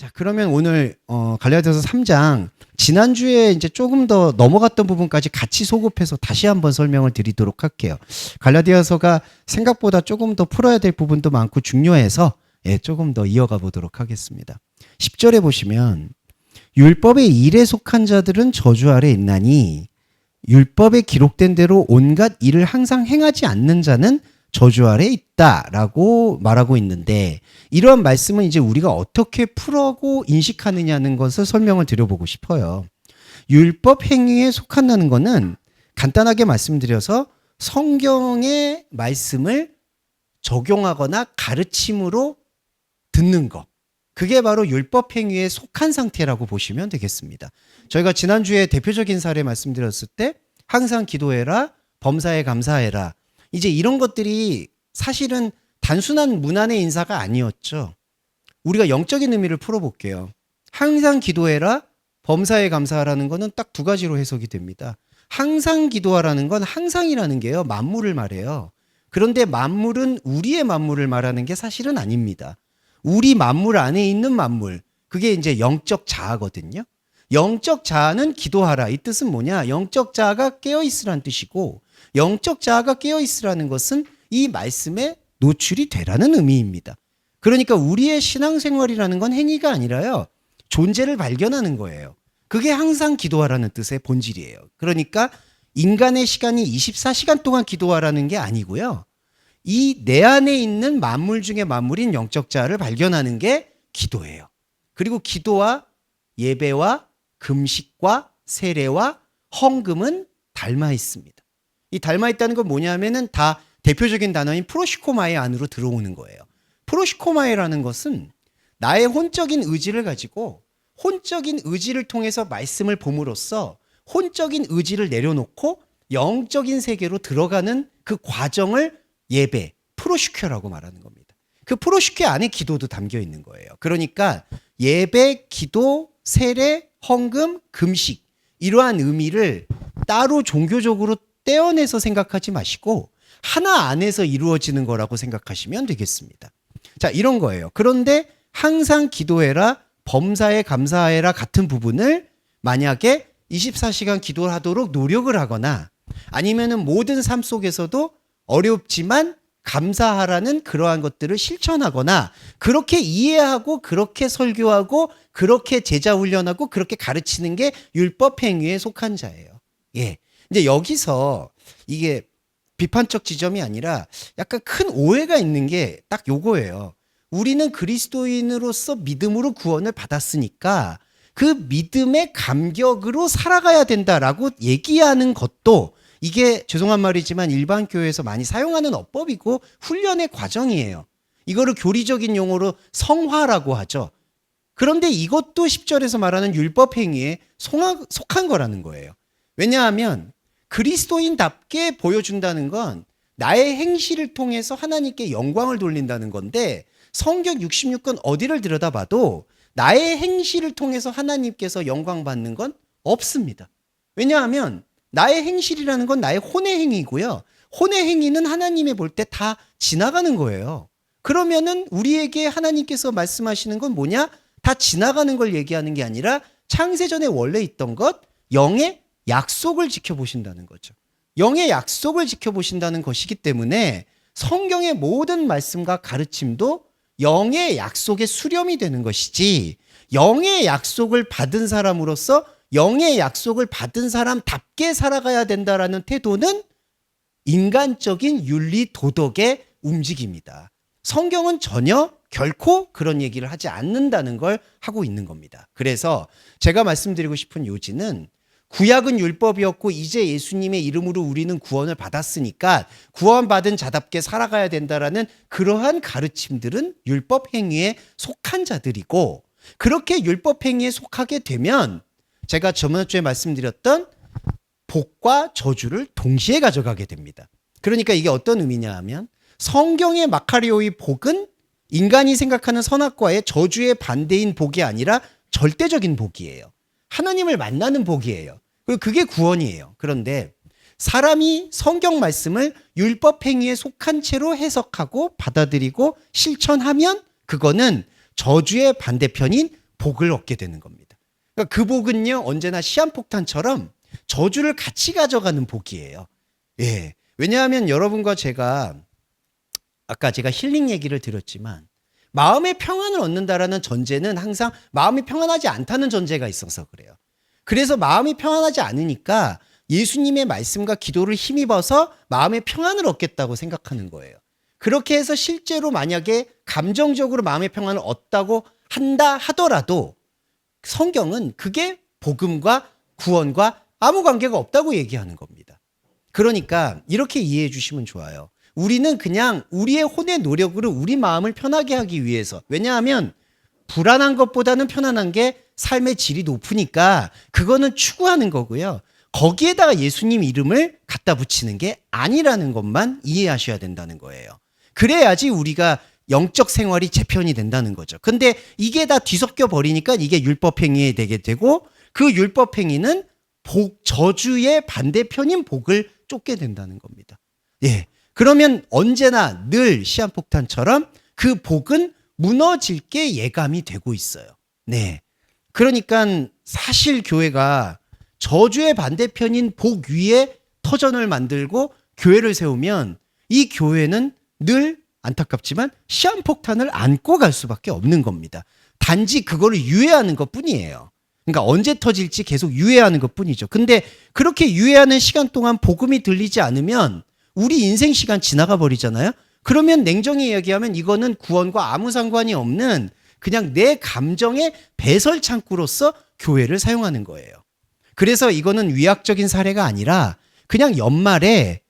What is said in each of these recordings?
자, 그러면 오늘 갈라디아서 3장 지난주에 이제 조금 더 넘어갔던 부분까지 같이 소급해서 다시 한번 설명을 드리도록 할게요. 갈라디아서가 생각보다 조금 더 풀어야 될 부분도 많고 중요해서 조금 더 이어가 보도록 하겠습니다. 10절에 보시면 율법의 일에 속한 자들은 저주 아래 있나니 율법에 기록된 대로 온갖 일을 항상 행하지 않는 자는 저주 아래 있다라고 말하고 있는데, 이러한 말씀은 이제 우리가 어떻게 풀어고 인식하느냐는 것을 설명을 드려보고 싶어요. 율법 행위에 속한다는 것은 간단하게 말씀드려서 성경의 말씀을 적용하거나 가르침으로 듣는 것, 그게 바로 율법 행위에 속한 상태라고 보시면 되겠습니다. 저희가 지난주에 대표적인 사례 말씀드렸을 때 항상 기도해라, 범사에 감사해라, 이제 이런 것들이 사실은 단순한 문안의 인사가 아니었죠. 우리가 영적인 의미를 풀어볼게요. 항상 기도해라, 범사에 감사하라는 것은 딱 두 가지로 해석이 됩니다. 항상 기도하라는 건 항상이라는 게요, 만물을 말해요. 그런데 만물은 우리의 만물을 말하는 게 사실은 아닙니다. 우리 만물 안에 있는 만물, 그게 이제 영적 자아거든요. 영적 자아는 기도하라, 이 뜻은 뭐냐? 영적 자아가 깨어있으라는 뜻이고, 영적 자아가 깨어있으라는 것은 이 말씀에 노출이 되라는 의미입니다. 그러니까 우리의 신앙생활이라는 건 행위가 아니라요, 존재를 발견하는 거예요. 그게 항상 기도하라는 뜻의 본질이에요. 그러니까 인간의 시간이 24시간 동안 기도하라는 게 아니고요, 이 내 안에 있는 만물 중에 만물인 영적 자아를 발견하는 게 기도예요. 그리고 기도와 예배와 금식과 세례와 헌금은 닮아 있습니다. 이 닮아 있다는 건 뭐냐면은 다 대표적인 단어인 프로시코마의 안으로 들어오는 거예요. 프로시코마이라는 것은 나의 혼적인 의지를 가지고 혼적인 의지를 통해서 말씀을 봄으로써 혼적인 의지를 내려놓고 영적인 세계로 들어가는 그 과정을 예배, 프로시큐라고 말하는 겁니다. 그 프로시큐 안에 기도도 담겨 있는 거예요. 그러니까 예배, 기도, 세례, 헌금, 금식, 이러한 의미를 따로 종교적으로 떼어내서 생각하지 마시고 하나 안에서 이루어지는 거라고 생각하시면 되겠습니다. 자, 이런 거예요. 그런데 항상 기도해라, 범사에 감사해라 같은 부분을 만약에 24시간 기도하도록 노력을 하거나 아니면은 모든 삶 속에서도 어렵지만 감사하라는 그러한 것들을 실천하거나 그렇게 이해하고 그렇게 설교하고 그렇게 제자 훈련하고 그렇게 가르치는 게 율법 행위에 속한 자예요. 예. 근데 여기서 이게 비판적 지점이 아니라 약간 큰 오해가 있는 게 딱 요거예요. 우리는 그리스도인으로서 믿음으로 구원을 받았으니까 그 믿음의 감격으로 살아가야 된다라고 얘기하는 것도 이게 죄송한 말이지만 일반 교회에서 많이 사용하는 어법이고 훈련의 과정이에요. 이거를 교리적인 용어로 성화라고 하죠. 그런데 이것도 10절에서 말하는 율법 행위에 속한 거라는 거예요. 왜냐하면 그리스도인답게 보여준다는 건 나의 행실을 통해서 하나님께 영광을 돌린다는 건데, 성경 66권 어디를 들여다봐도 나의 행실을 통해서 하나님께서 영광 받는 건 없습니다. 왜냐하면 나의 행실이라는 건 나의 혼의 행위고요, 혼의 행위는 하나님이 볼 때 다 지나가는 거예요. 그러면은 우리에게 하나님께서 말씀하시는 건 뭐냐? 다 지나가는 걸 얘기하는 게 아니라 창세전에 원래 있던 것, 영의 약속을 지켜보신다는 거죠. 영의 약속을 지켜보신다는 것이기 때문에 성경의 모든 말씀과 가르침도 영의 약속의 수렴이 되는 것이지, 영의 약속을 받은 사람으로서 영의 약속을 받은 사람답게 살아가야 된다라는 태도는 인간적인 윤리 도덕의 움직임이다. 성경은 전혀 결코 그런 얘기를 하지 않는다는 걸 하고 있는 겁니다. 그래서 제가 말씀드리고 싶은 요지는 구약은 율법이었고 이제 예수님의 이름으로 우리는 구원을 받았으니까 구원받은 자답게 살아가야 된다라는 그러한 가르침들은 율법 행위에 속한 자들이고, 그렇게 율법 행위에 속하게 되면 제가 저번주에 말씀드렸던 복과 저주를 동시에 가져가게 됩니다. 그러니까 이게 어떤 의미냐 하면 성경의 마카리오의 복은 인간이 생각하는 선악과의 저주의 반대인 복이 아니라 절대적인 복이에요. 하나님을 만나는 복이에요. 그리고 그게 구원이에요. 그런데 사람이 성경 말씀을 율법 행위에 속한 채로 해석하고 받아들이고 실천하면 그거는 저주의 반대편인 복을 얻게 되는 겁니다. 그러니까 그 복은요, 언제나 시한폭탄처럼 저주를 같이 가져가는 복이에요. 예. 왜냐하면 여러분과 제가 아까 제가 힐링 얘기를 드렸지만 마음의 평안을 얻는다라는 전제는 항상 마음이 평안하지 않다는 전제가 있어서 그래요. 그래서 마음이 평안하지 않으니까 예수님의 말씀과 기도를 힘입어서 마음의 평안을 얻겠다고 생각하는 거예요. 그렇게 해서 실제로 만약에 감정적으로 마음의 평안을 얻다고 한다 하더라도 성경은 그게 복음과 구원과 아무 관계가 없다고 얘기하는 겁니다. 그러니까 이렇게 이해해 주시면 좋아요. 우리는 그냥 우리의 혼의 노력으로 우리 마음을 편하게 하기 위해서, 왜냐하면 불안한 것보다는 편안한 게 삶의 질이 높으니까 그거는 추구하는 거고요. 거기에다가 예수님 이름을 갖다 붙이는 게 아니라는 것만 이해하셔야 된다는 거예요. 그래야지 우리가 영적 생활이 재편이 된다는 거죠. 근데 이게 다 뒤섞여 버리니까 이게 율법행위에 되게 되고 그 율법행위는 저주의 반대편인 복을 쫓게 된다는 겁니다. 예. 그러면 언제나 늘 시한폭탄처럼 그 복은 무너질 게 예감이 되고 있어요. 네. 그러니까 사실 교회가 저주의 반대편인 복 위에 터전을 만들고 교회를 세우면 이 교회는 늘 안타깝지만 시한폭탄을 안고 갈 수밖에 없는 겁니다. 단지 그거를 유예하는 것 뿐이에요. 그러니까 언제 터질지 계속 유예하는 것 뿐이죠. 근데 그렇게 유예하는 시간 동안 복음이 들리지 않으면 우리 인생 시간 지나가 버리잖아요. 그러면 냉정히 이야기하면 이거는 구원과 아무 상관이 없는 그냥 내 감정의 배설 창구로서 교회를 사용하는 거예요. 그래서 이거는 위약적인 사례가 아니라 그냥 연말에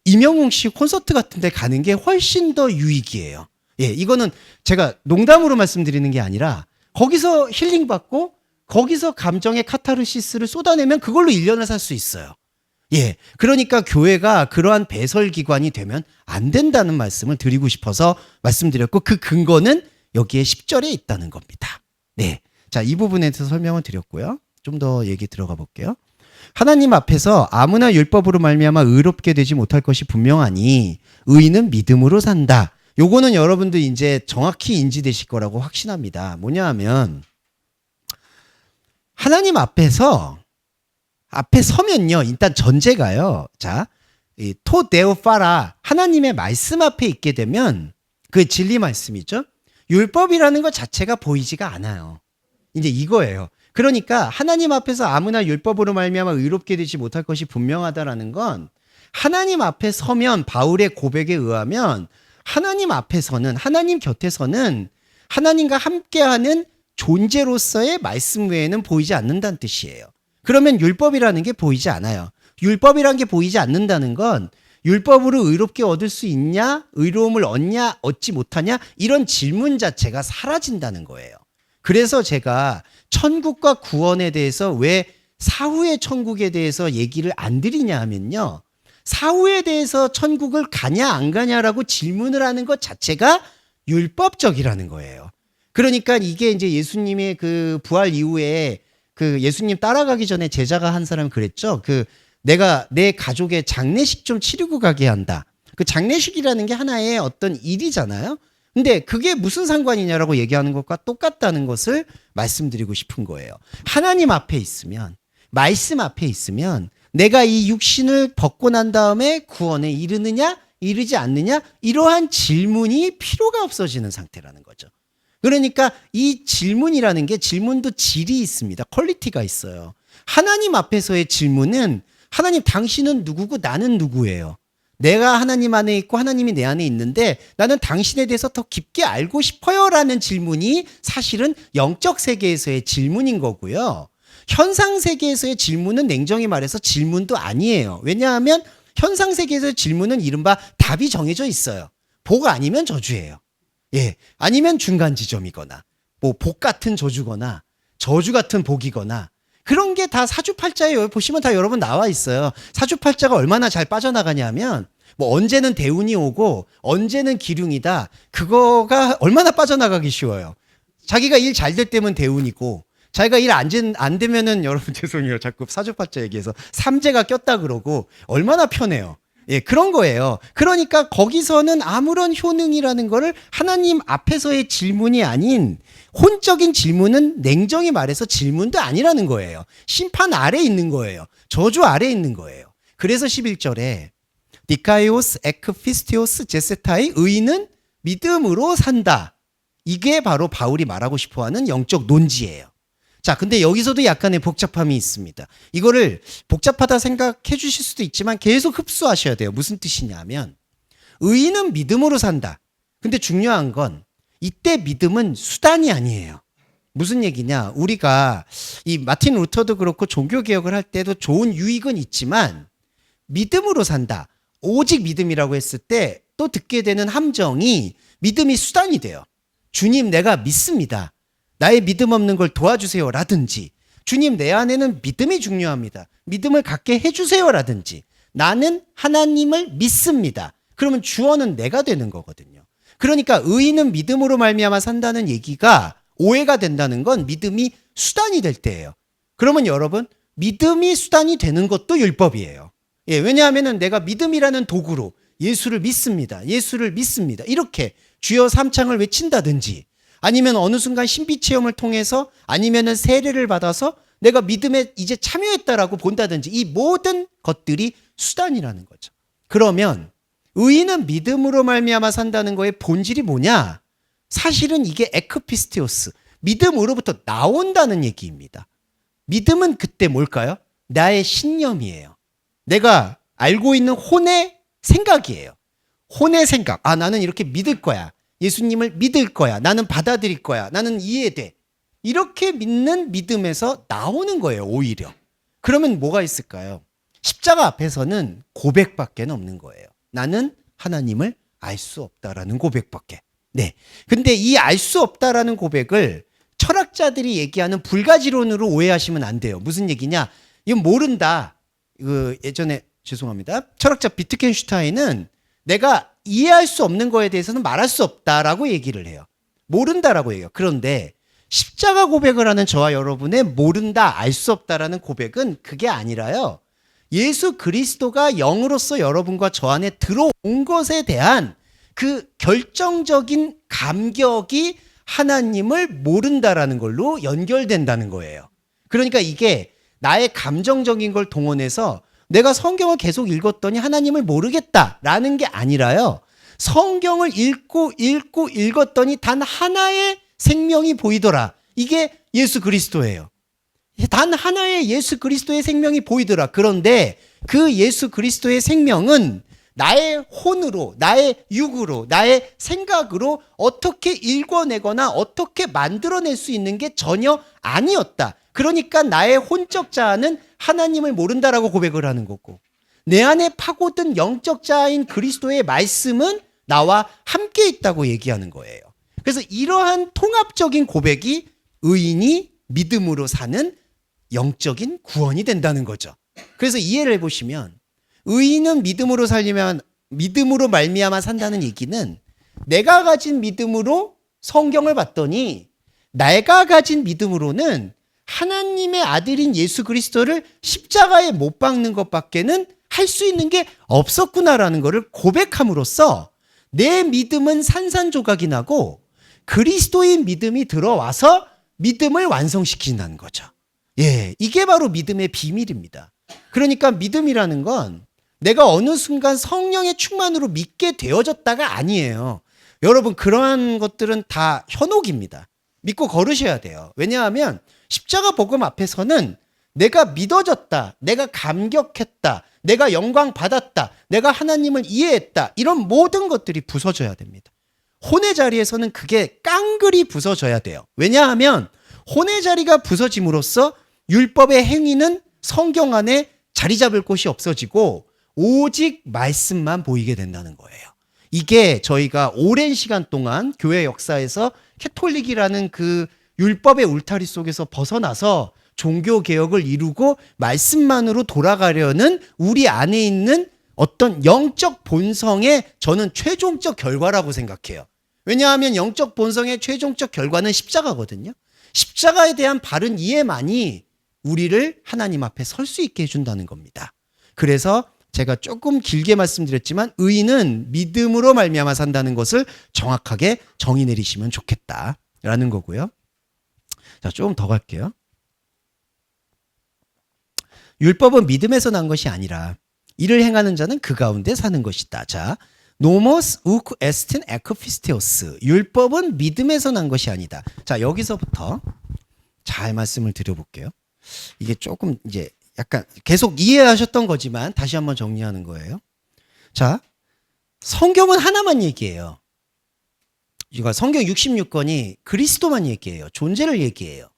임영웅 씨 콘서트 같은 데 가는 게 훨씬 더 유익이에요. 예, 이거는 제가 농담으로 말씀드리는 게 아니라 거기서 힐링 받고 거기서 감정의 카타르시스를 쏟아내면 그걸로 1년을 살 수 있어요. 예. 그러니까 교회가 그러한 배설 기관이 되면 안 된다는 말씀을 드리고 싶어서 말씀드렸고 그 근거는 여기에 10절에 있다는 겁니다. 네. 자, 이 부분에 대해서 설명을 드렸고요. 좀 더 얘기 들어가 볼게요. 하나님 앞에서 아무나 율법으로 말미암아 의롭게 되지 못할 것이 분명하니 의인은 믿음으로 산다. 요거는 여러분들 이제 정확히 인지되실 거라고 확신합니다. 뭐냐 하면 하나님 앞에 서면요. 일단 전제가요. 자, 토데오파라 하나님의 말씀 앞에 있게 되면 그 진리 말씀이죠. 율법이라는 것 자체가 보이지가 않아요. 이제 이거예요. 그러니까 하나님 앞에서 아무나 율법으로 말미암아 의롭게 되지 못할 것이 분명하다라는 건 하나님 앞에 서면 바울의 고백에 의하면 하나님 앞에서는 하나님 곁에서는 하나님과 함께하는 존재로서의 말씀 외에는 보이지 않는다는 뜻이에요. 그러면 율법이라는 게 보이지 않아요. 율법이라는 게 보이지 않는다는 건 율법으로 의롭게 얻을 수 있냐, 의로움을 얻냐, 얻지 못하냐 이런 질문 자체가 사라진다는 거예요. 그래서 제가 천국과 구원에 대해서 왜 사후의 천국에 대해서 얘기를 안 드리냐 하면요. 사후에 대해서 천국을 가냐 안 가냐라고 질문을 하는 것 자체가 율법적이라는 거예요. 그러니까 이게 이제 예수님의 그 부활 이후에 그 예수님 따라가기 전에 제자가 한 사람이 그랬죠. 내가 내 가족의 장례식 좀 치르고 가게 한다. 그 장례식이라는 게 하나의 어떤 일이잖아요. 근데 그게 무슨 상관이냐라고 얘기하는 것과 똑같다는 것을 말씀드리고 싶은 거예요. 하나님 앞에 있으면, 말씀 앞에 있으면 내가 이 육신을 벗고 난 다음에 구원에 이르느냐, 이르지 않느냐 이러한 질문이 필요가 없어지는 상태라는 거죠. 그러니까 이 질문이라는 게 질문도 질이 있습니다. 퀄리티가 있어요. 하나님 앞에서의 질문은 하나님 당신은 누구고 나는 누구예요. 내가 하나님 안에 있고 하나님이 내 안에 있는데 나는 당신에 대해서 더 깊게 알고 싶어요 라는 질문이 사실은 영적 세계에서의 질문인 거고요. 현상 세계에서의 질문은 냉정히 말해서 질문도 아니에요. 왜냐하면 현상 세계에서의 질문은 이른바 답이 정해져 있어요. 복 아니면 저주예요. 예, 아니면 중간 지점이거나 뭐 복 같은 저주거나 저주 같은 복이거나 그런 게 다 사주팔자에 보시면 다 여러분 나와 있어요. 사주팔자가 얼마나 잘 빠져나가냐면 뭐 언제는 대운이 오고 언제는 기륭이다. 그거가 얼마나 빠져나가기 쉬워요. 자기가 일 잘 될 때면 대운이고 자기가 일 안 되면은 여러분 죄송해요. 자꾸 사주팔자 얘기해서 삼재가 꼈다 그러고 얼마나 편해요. 예, 그런 거예요. 그러니까 거기서는 아무런 효능이라는 거를 하나님 앞에서의 질문이 아닌 혼적인 질문은 냉정히 말해서 질문도 아니라는 거예요. 심판 아래에 있는 거예요. 저주 아래에 있는 거예요. 그래서 11절에 디카이오스 에크피스티오스 제세타의 의인은 믿음으로 산다. 이게 바로 바울이 말하고 싶어하는 영적 논지예요. 자, 근데 여기서도 약간의 복잡함이 있습니다. 이거를 복잡하다 생각해 주실 수도 있지만 계속 흡수하셔야 돼요. 무슨 뜻이냐면 의인은 믿음으로 산다. 근데 중요한 건 이때 믿음은 수단이 아니에요. 무슨 얘기냐? 우리가 이 마틴 루터도 그렇고 종교개혁을 할 때도 좋은 유익은 있지만 믿음으로 산다. 오직 믿음이라고 했을 때 또 듣게 되는 함정이 믿음이 수단이 돼요. 주님, 내가 믿습니다. 나의 믿음 없는 걸 도와주세요. 라든지 주님, 내 안에는 믿음이 중요합니다. 믿음을 갖게 해주세요. 라든지 나는 하나님을 믿습니다. 그러면 주어는 내가 되는 거거든요. 그러니까 의인은 믿음으로 말미암아 산다는 얘기가 오해가 된다는 건 믿음이 수단이 될 때예요. 그러면 여러분, 믿음이 수단이 되는 것도 율법이에요. 예, 왜냐하면 내가 믿음이라는 도구로 예수를 믿습니다. 예수를 믿습니다. 이렇게 주여 삼창을 외친다든지 아니면 어느 순간 신비 체험을 통해서 아니면 세례를 받아서 내가 믿음에 이제 참여했다라고 본다든지 이 모든 것들이 수단이라는 거죠. 그러면 의인은 믿음으로 말미암아 산다는 거의 본질이 뭐냐? 사실은 이게 에크피스티오스, 믿음으로부터 나온다는 얘기입니다. 믿음은 그때 뭘까요? 나의 신념이에요. 내가 알고 있는 혼의 생각이에요. 혼의 생각. 아, 나는 이렇게 믿을 거야. 예수님을 믿을 거야. 나는 받아들일 거야. 나는 이해돼. 이렇게 믿는 믿음에서 나오는 거예요, 오히려. 그러면 뭐가 있을까요? 십자가 앞에서는 고백밖에 없는 거예요. 나는 하나님을 알 수 없다라는 고백밖에. 네. 근데 이 알 수 없다라는 고백을 철학자들이 얘기하는 불가지론으로 오해하시면 안 돼요. 무슨 얘기냐? 이건 모른다. 예전에 죄송합니다. 철학자 비트겐슈타인은 내가 이해할 수 없는 거에 대해서는 말할 수 없다라고 얘기를 해요. 모른다라고 해요. 그런데 십자가 고백을 하는 저와 여러분의 모른다, 알 수 없다라는 고백은 그게 아니라요. 예수 그리스도가 영으로서 여러분과 저 안에 들어온 것에 대한 그 결정적인 감격이 하나님을 모른다라는 걸로 연결된다는 거예요. 그러니까 이게 나의 감정적인 걸 동원해서 내가 성경을 계속 읽었더니 하나님을 모르겠다라는 게 아니라요. 성경을 읽고 읽었더니 단 하나의 생명이 보이더라. 이게 예수 그리스도예요. 단 하나의 예수 그리스도의 생명이 보이더라. 그런데 그 예수 그리스도의 생명은 나의 혼으로, 나의 육으로, 나의 생각으로 어떻게 읽어내거나 어떻게 만들어낼 수 있는 게 전혀 아니었다. 그러니까 나의 혼적 자아는 하나님을 모른다라고 고백을 하는 거고, 내 안에 파고든 영적 자아인 그리스도의 말씀은 나와 함께 있다고 얘기하는 거예요. 그래서 이러한 통합적인 고백이 의인이 믿음으로 사는 영적인 구원이 된다는 거죠. 그래서 이해를 해보시면 의인은 믿음으로 살려면 믿음으로 말미암아 산다는 얘기는 내가 가진 믿음으로 성경을 봤더니 내가 가진 믿음으로는 하나님의 아들인 예수 그리스도를 십자가에 못 박는 것밖에는 할 수 있는 게 없었구나라는 것을 고백함으로써 내 믿음은 산산조각이 나고 그리스도의 믿음이 들어와서 믿음을 완성시킨다는 거죠. 예, 이게 바로 믿음의 비밀입니다. 그러니까 믿음이라는 건 내가 어느 순간 성령의 충만으로 믿게 되어졌다가 아니에요. 여러분, 그러한 것들은 다 현혹입니다. 믿고 걸으셔야 돼요. 왜냐하면 십자가 복음 앞에서는 내가 믿어졌다, 내가 감격했다, 내가 영광 받았다, 내가 하나님을 이해했다, 이런 모든 것들이 부서져야 됩니다. 혼의 자리에서는 그게 깡그리 부서져야 돼요. 왜냐하면 혼의 자리가 부서짐으로써 율법의 행위는 성경 안에 자리 잡을 곳이 없어지고 오직 말씀만 보이게 된다는 거예요. 이게 저희가 오랜 시간 동안 교회 역사에서 캐톨릭이라는 그 율법의 울타리 속에서 벗어나서 종교개혁을 이루고 말씀만으로 돌아가려는 우리 안에 있는 어떤 영적 본성의 저는 최종적 결과라고 생각해요. 왜냐하면 영적 본성의 최종적 결과는 십자가거든요. 십자가에 대한 바른 이해만이 우리를 하나님 앞에 설 수 있게 해준다는 겁니다. 그래서 제가 조금 길게 말씀드렸지만 의인은 믿음으로 말미암아 산다는 것을 정확하게 정의 내리시면 좋겠다라는 거고요. 자, 조금 더 갈게요. 율법은 믿음에서 난 것이 아니라 이를 행하는 자는 그 가운데 사는 것이다. 자, 노모스 우크 에스틴 에크피스테오스. 율법은 믿음에서 난 것이 아니다. 자, 여기서부터 잘 말씀을 드려볼게요. 이게 조금 이제 약간 계속 이해하셨던 거지만 다시 한번 정리하는 거예요. 자, 성경은 하나만 얘기해요. 이거 성경 66권이 그리스도만 얘기해요. 존재를 얘기해요.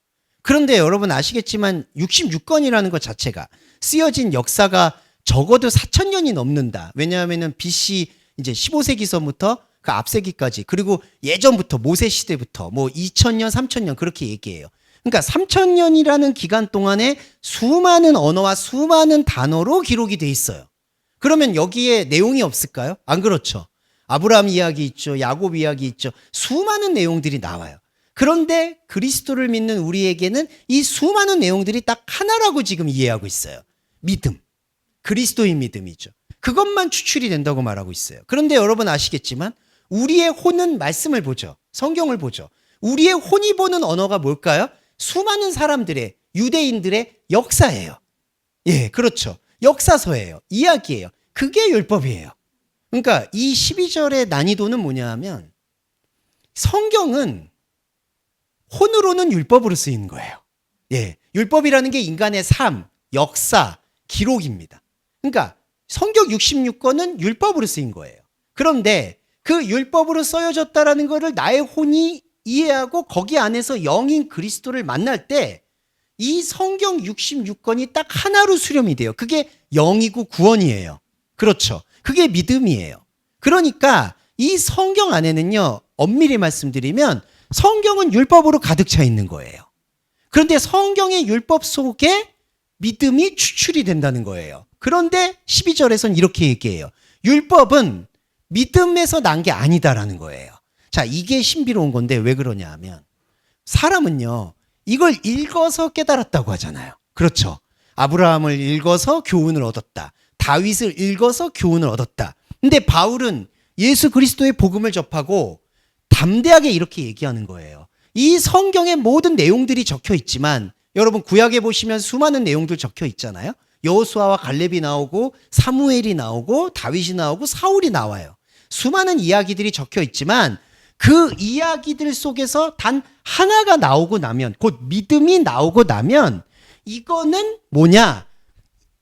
그런데 여러분 아시겠지만 66권이라는 것 자체가 쓰여진 역사가 적어도 4,000년이 넘는다. 왜냐하면은 BC 이제 15세기서부터 그 앞세기까지, 그리고 예전부터 모세 시대부터 뭐 2,000년, 3,000년 그렇게 얘기해요. 그러니까 3,000년이라는 기간 동안에 수많은 언어와 수많은 단어로 기록이 돼 있어요. 그러면 여기에 내용이 없을까요? 안 그렇죠. 아브라함 이야기 있죠. 야곱 이야기 있죠. 수많은 내용들이 나와요. 그런데 그리스도를 믿는 우리에게는 이 수많은 내용들이 딱 하나라고 지금 이해하고 있어요. 믿음. 그리스도인 믿음이죠. 그것만 추출이 된다고 말하고 있어요. 그런데 여러분 아시겠지만 우리의 혼은 말씀을 보죠. 성경을 보죠. 우리의 혼이 보는 언어가 뭘까요? 수많은 사람들의, 유대인들의 역사예요. 예, 그렇죠. 역사서예요. 이야기예요. 그게 율법이에요. 그러니까 이 12절의 난이도는 뭐냐 하면 성경은 혼으로는 율법으로 쓰이는 거예요. 예, 율법이라는 게 인간의 삶, 역사, 기록입니다. 그러니까 성경 66권은 율법으로 쓰인 거예요. 그런데 그 율법으로 써여졌다라는 것을 나의 혼이 이해하고 거기 안에서 영인 그리스도를 만날 때 이 성경 66권이 딱 하나로 수렴이 돼요. 그게 영이고 구원이에요. 그렇죠. 그게 믿음이에요. 그러니까 이 성경 안에는요, 엄밀히 말씀드리면 성경은 율법으로 가득 차 있는 거예요. 그런데 성경의 율법 속에 믿음이 추출이 된다는 거예요. 그런데 12절에서는 이렇게 얘기해요. 율법은 믿음에서 난 게 아니다라는 거예요. 자, 이게 신비로운 건데 왜 그러냐 하면 사람은요, 이걸 읽어서 깨달았다고 하잖아요. 그렇죠. 아브라함을 읽어서 교훈을 얻었다. 다윗을 읽어서 교훈을 얻었다. 근데 바울은 예수 그리스도의 복음을 접하고 담대하게 이렇게 얘기하는 거예요. 이 성경의 모든 내용들이 적혀 있지만 여러분 구약에 보시면 수많은 내용들 적혀 있잖아요. 여호수아와 갈렙이 나오고 사무엘이 나오고 다윗이 나오고 사울이 나와요. 수많은 이야기들이 적혀 있지만 그 이야기들 속에서 단 하나가 나오고 나면, 곧 믿음이 나오고 나면 이거는 뭐냐?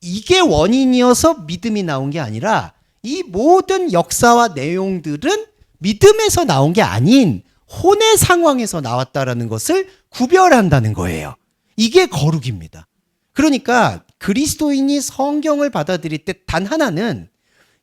이게 원인이어서 믿음이 나온 게 아니라 이 모든 역사와 내용들은 믿음에서 나온 게 아닌 혼의 상황에서 나왔다라는 것을 구별한다는 거예요. 이게 거룩입니다. 그러니까 그리스도인이 성경을 받아들일 때 단 하나는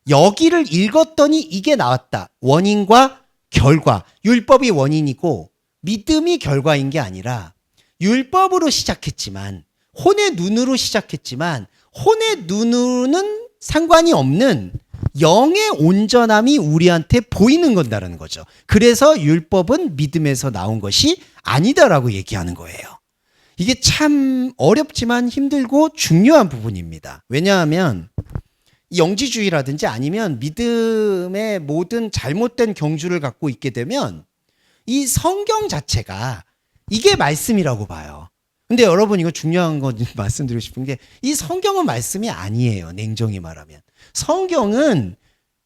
여기를 읽었더니 이게 나왔다. 원인과 결과. 율법이 원인이고 믿음이 결과인 게 아니라 율법으로 시작했지만, 혼의 눈으로 시작했지만 혼의 눈으로는 상관이 없는 영의 온전함이 우리한테 보이는 건다라는 거죠. 그래서 율법은 믿음에서 나온 것이 아니다라고 얘기하는 거예요. 이게 참 어렵지만 힘들고 중요한 부분입니다. 왜냐하면 영지주의라든지 아니면 믿음의 모든 잘못된 경주를 갖고 있게 되면 이 성경 자체가 이게 말씀이라고 봐요. 근데 여러분 이거 중요한 거 말씀드리고 싶은 게 이 성경은 말씀이 아니에요. 냉정히 말하면. 성경은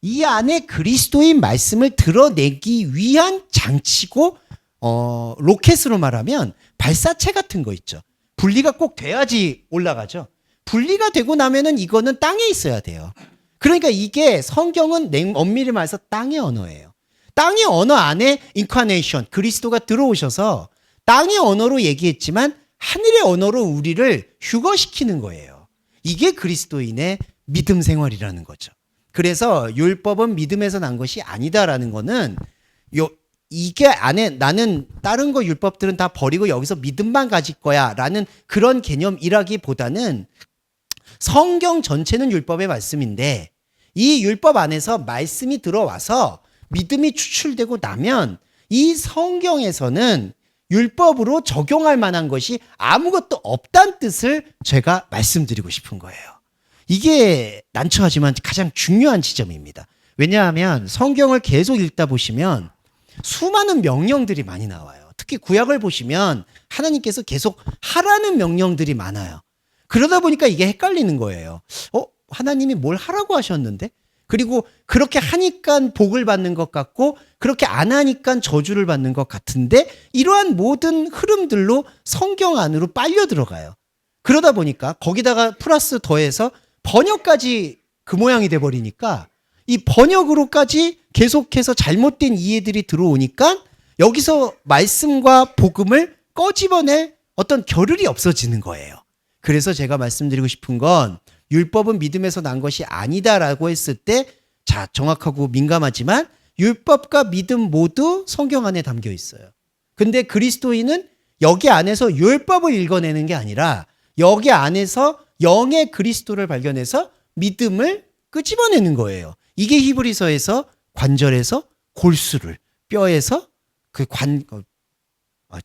이 안에 그리스도인 말씀을 드러내기 위한 장치고 로켓으로 말하면 발사체 같은 거 있죠. 분리가 꼭 돼야지 올라가죠. 분리가 되고 나면은 이거는 땅에 있어야 돼요. 그러니까 이게 성경은 엄밀히 말해서 땅의 언어예요. 땅의 언어 안에 인카네이션, 그리스도가 들어오셔서 땅의 언어로 얘기했지만 하늘의 언어로 우리를 휴거시키는 거예요. 이게 그리스도인의 믿음 생활이라는 거죠. 그래서 율법은 믿음에서 난 것이 아니다라는 거는 이게 안에 나는 다른 거 율법들은 다 버리고 여기서 믿음만 가질 거야 라는 그런 개념이라기보다는 성경 전체는 율법의 말씀인데 이 율법 안에서 말씀이 들어와서 믿음이 추출되고 나면 이 성경에서는 율법으로 적용할 만한 것이 아무것도 없다는 뜻을 제가 말씀드리고 싶은 거예요. 이게 난처하지만 가장 중요한 지점입니다. 왜냐하면 성경을 계속 읽다 보시면 수많은 명령들이 많이 나와요. 특히 특히 구약을 보시면 하나님께서 계속 하라는 명령들이 많아요. 그러다 보니까 이게 헷갈리는 거예요. 하나님이 뭘 하라고 하셨는데? 그리고 그렇게 하니까 복을 받는 것 같고 그렇게 안 하니까 저주를 받는 것 같은데 이러한 모든 흐름들로 성경 안으로 빨려 들어가요. 그러다 보니까 거기다가 플러스 더해서 번역까지 그 모양이 돼버리니까 이 번역으로까지 계속해서 잘못된 이해들이 들어오니까 여기서 말씀과 복음을 꺼집어낼 어떤 겨를이 없어지는 거예요. 그래서 제가 말씀드리고 싶은 건 율법은 믿음에서 난 것이 아니다라고 했을 때 자, 정확하고 민감하지만 율법과 믿음 모두 성경 안에 담겨 있어요. 근데 그리스도인은 여기 안에서 율법을 읽어내는 게 아니라 여기 안에서 영의 그리스도를 발견해서 믿음을 끄집어내는 거예요. 이게 히브리서에서 관절에서 골수를, 뼈에서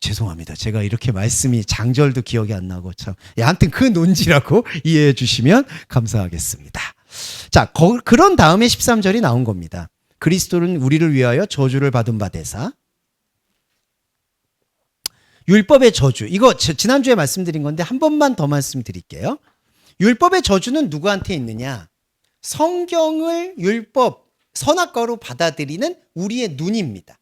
죄송합니다. 제가 이렇게 말씀이 장절도 기억이 안 나고 참. 아무튼 그 논지라고 이해해 주시면 감사하겠습니다. 자, 그런 다음에 13절이 나온 겁니다. 그리스도는 우리를 위하여 저주를 받은 바 되사. 율법의 저주. 이거 지난주에 말씀드린 건데 한 번만 더 말씀드릴게요. 율법의 저주는 누구한테 있느냐? 성경을 율법, 선악과로 받아들이는 우리의 눈입니다.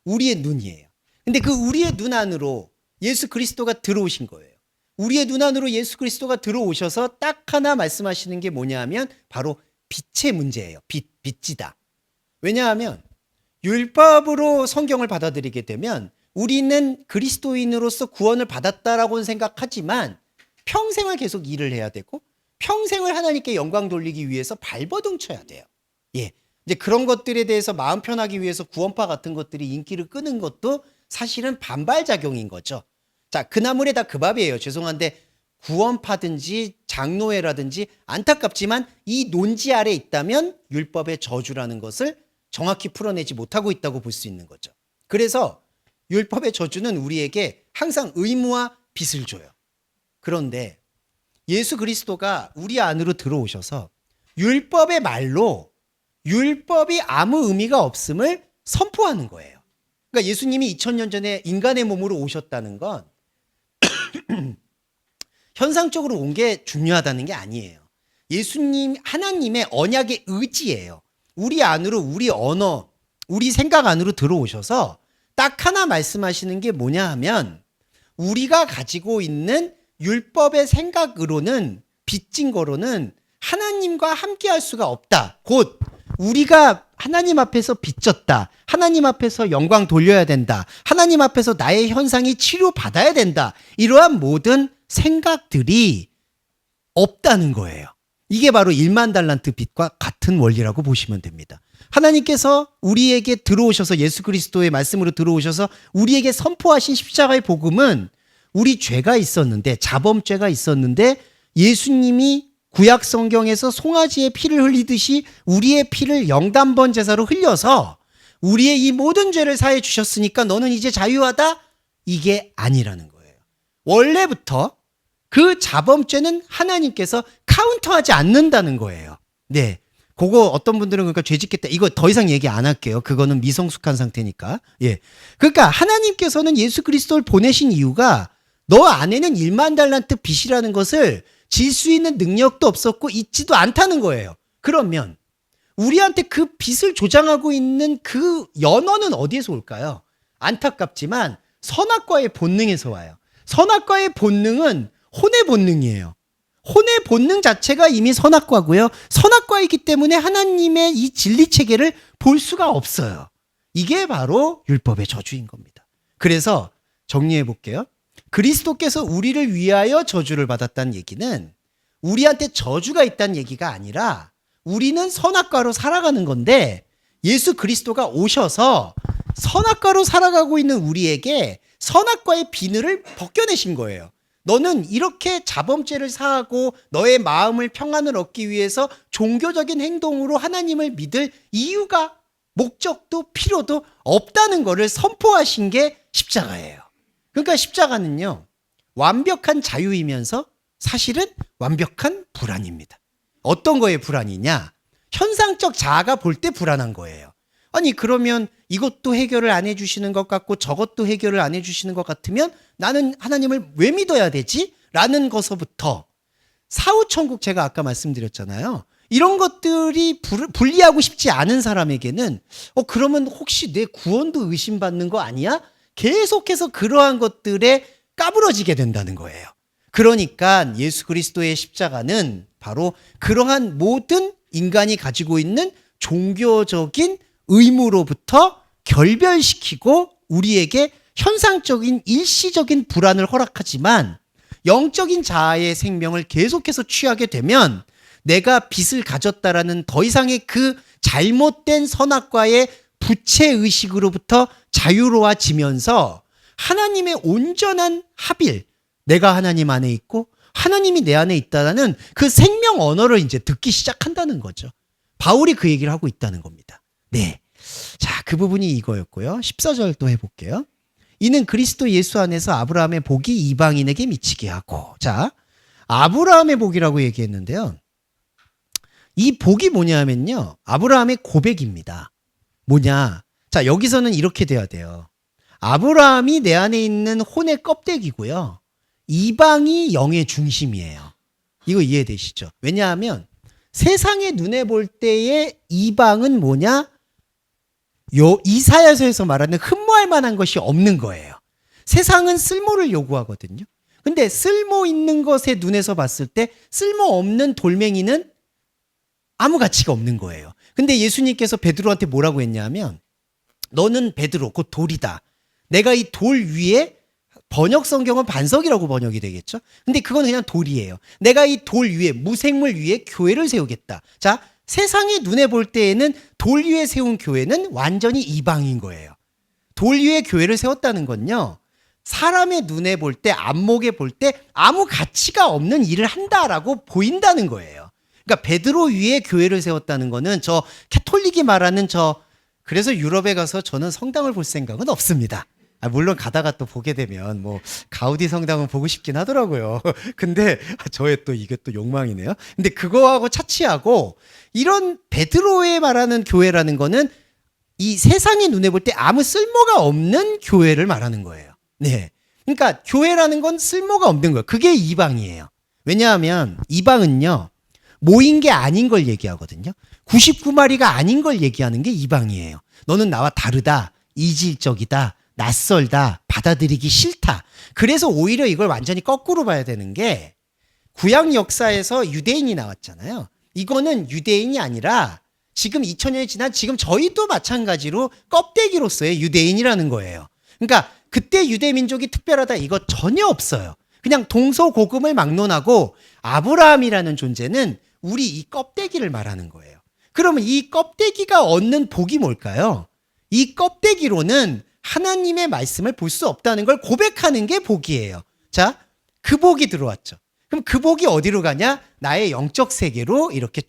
우리의 눈이에요. 근데 그 우리의 눈 안으로 예수 그리스도가 들어오신 거예요. 우리의 눈 안으로 예수 그리스도가 들어오셔서 딱 하나 말씀하시는 게 뭐냐 하면 바로 빛의 문제예요. 빛이다. 왜냐하면 율법으로 성경을 받아들이게 되면 우리는 그리스도인으로서 구원을 받았다라고는 생각하지만 평생을 계속 일을 해야 되고 평생을 하나님께 영광 돌리기 위해서 발버둥 쳐야 돼요. 예. 이제 그런 것들에 대해서 마음 편하기 위해서 구원파 같은 것들이 인기를 끄는 것도 사실은 반발작용인 거죠. 자, 그 나물에 다 그 밥이에요. 죄송한데 구원파든지 장로회라든지 안타깝지만 이 논지 아래 있다면 율법의 저주라는 것을 정확히 풀어내지 못하고 있다고 볼 수 있는 거죠. 그래서 율법의 저주는 우리에게 항상 의무와 빚을 줘요. 그런데 예수 그리스도가 우리 안으로 들어오셔서 율법의 말로 율법이 아무 의미가 없음을 선포하는 거예요. 그러니까 예수님이 2000년 전에 인간의 몸으로 오셨다는 건 현상적으로 온 게 중요하다는 게 아니에요. 예수님, 하나님의 언약의 의지예요. 우리 안으로 우리 언어, 우리 생각 안으로 들어오셔서 딱 하나 말씀하시는 게 뭐냐 하면 우리가 가지고 있는 율법의 생각으로는 빚진 거로는 하나님과 함께 할 수가 없다. 곧 우리가 하나님 앞에서 빚졌다. 하나님 앞에서 영광 돌려야 된다. 하나님 앞에서 나의 현상이 치료받아야 된다. 이러한 모든 생각들이 없다는 거예요. 이게 바로 1만 달란트 빚과 같은 원리라고 보시면 됩니다. 하나님께서 우리에게 들어오셔서 예수 그리스도의 말씀으로 들어오셔서 우리에게 선포하신 십자가의 복음은 우리 죄가 있었는데 자범죄가 있었는데 예수님이 구약 성경에서 송아지의 피를 흘리듯이 우리의 피를 영단번 제사로 흘려서 우리의 이 모든 죄를 사해 주셨으니까 너는 이제 자유하다? 이게 아니라는 거예요. 원래부터 그 자범죄는 하나님께서 카운터하지 않는다는 거예요. 네. 그거 어떤 분들은 그러니까 죄 짓겠다. 이거 더 이상 얘기 안 할게요. 그거는 미성숙한 상태니까. 예. 그러니까 하나님께서는 예수 그리스도를 보내신 이유가 너 안에는 1만 달란트 빚이라는 것을 질 수 있는 능력도 없었고 있지도 않다는 거예요. 그러면 우리한테 그 빚을 조장하고 있는 그 연원은 어디에서 올까요? 안타깝지만 선악과의 본능에서 와요. 선악과의 본능은 혼의 본능이에요. 혼의 본능 자체가 이미 선악과고요. 선악과이기 때문에 하나님의 이 진리 체계를 볼 수가 없어요. 이게 바로 율법의 저주인 겁니다. 그래서 정리해 볼게요. 그리스도께서 우리를 위하여 저주를 받았다는 얘기는 우리한테 저주가 있다는 얘기가 아니라 우리는 선악과로 살아가는 건데 예수 그리스도가 오셔서 선악과로 살아가고 있는 우리에게 선악과의 비늘을 벗겨내신 거예요. 너는 이렇게 자범죄를 사하고 너의 마음을 평안을 얻기 위해서 종교적인 행동으로 하나님을 믿을 이유가 목적도 필요도 없다는 것을 선포하신 게 십자가예요. 그러니까 십자가는요, 완벽한 자유이면서 사실은 완벽한 불안입니다. 어떤 거에 불안이냐? 현상적 자아가 볼 때 불안한 거예요. 아니 그러면 이것도 해결을 안 해주시는 것 같고 저것도 해결을 안 해주시는 것 같으면 나는 하나님을 왜 믿어야 되지? 라는 것서부터 사후천국 제가 아까 말씀드렸잖아요. 이런 것들이 분리하고 싶지 않은 사람에게는 그러면 혹시 내 구원도 의심받는 거 아니야? 계속해서 그러한 것들에 까부러지게 된다는 거예요. 그러니까 예수 그리스도의 십자가는 바로 그러한 모든 인간이 가지고 있는 종교적인 의무로부터 결별시키고 우리에게 현상적인 일시적인 불안을 허락하지만 영적인 자아의 생명을 계속해서 취하게 되면 내가 빚을 가졌다라는 더 이상의 그 잘못된 선악과의 부채의식으로부터 자유로워지면서 하나님의 온전한 합일, 내가 하나님 안에 있고 하나님이 내 안에 있다는 그 생명 언어를 이제 듣기 시작한다는 거죠. 바울이 그 얘기를 하고 있다는 겁니다. 네. 자, 그 부분이 이거였고요. 14절 또 해볼게요. 이는 그리스도 예수 안에서 아브라함의 복이 이방인에게 미치게 하고. 자, 아브라함의 복이라고 얘기했는데요. 이 복이 뭐냐면요. 아브라함의 고백입니다. 뭐냐. 자, 여기서는 이렇게 돼야 돼요. 아브라함이 내 안에 있는 혼의 껍데기고요. 이방이 영의 중심이에요. 이거 이해되시죠? 왜냐하면 세상의 눈에 볼 때의 이방은 뭐냐? 이사야서에서 말하는 흠모할 만한 것이 없는 거예요. 세상은 쓸모를 요구하거든요. 근데 쓸모 있는 것의 눈에서 봤을 때 쓸모없는 돌멩이는 아무 가치가 없는 거예요. 근데 예수님께서 베드로한테 뭐라고 했냐면 너는 베드로 곧 돌이다. 내가 이 돌 위에 번역 성경은 반석이라고 번역이 되겠죠. 근데 그건 그냥 돌이에요. 내가 이 돌 위에 무생물 위에 교회를 세우겠다. 자, 세상의 눈에 볼 때에는 돌 위에 세운 교회는 완전히 이방인 거예요. 돌 위에 교회를 세웠다는 건요. 사람의 눈에 볼 때, 안목에 볼 때 아무 가치가 없는 일을 한다라고 보인다는 거예요. 그러니까 베드로 위에 교회를 세웠다는 거는 저 캐톨릭이 말하는 그래서 유럽에 가서 저는 성당을 볼 생각은 없습니다. 물론 가다가 또 보게 되면 뭐 가우디 성당은 보고 싶긴 하더라고요. 근데 저의 또 이게 또 욕망이네요. 근데 그거하고 차치하고 이런 베드로에 말하는 교회라는 거는 이 세상의 눈에 볼 때 아무 쓸모가 없는 교회를 말하는 거예요. 네. 그러니까 교회라는 건 쓸모가 없는 거예요. 그게 이방이에요. 왜냐하면 이방은요. 모인 게 아닌 걸 얘기하거든요. 99마리가 아닌 걸 얘기하는 게 이방이에요. 너는 나와 다르다. 이질적이다. 낯설다. 받아들이기 싫다. 그래서 오히려 이걸 완전히 거꾸로 봐야 되는 게 구약 역사에서 유대인이 나왔잖아요. 이거는 유대인이 아니라 지금 2000년이 지난 지금 저희도 마찬가지로 껍데기로서의 유대인이라는 거예요. 그러니까 그때 유대 민족이 특별하다 이거 전혀 없어요. 그냥 동서고금을 막론하고 아브라함이라는 존재는 우리 이 껍데기를 말하는 거예요. 그러면 이 껍데기가 얻는 복이 뭘까요? 이 껍데기로는 하나님의 말씀을 볼 수 없다는 걸 고백하는 게 복이에요. 자, 그 복이 들어왔죠. 그럼 그 복이 어디로 가냐? 나의 영적 세계로 이렇게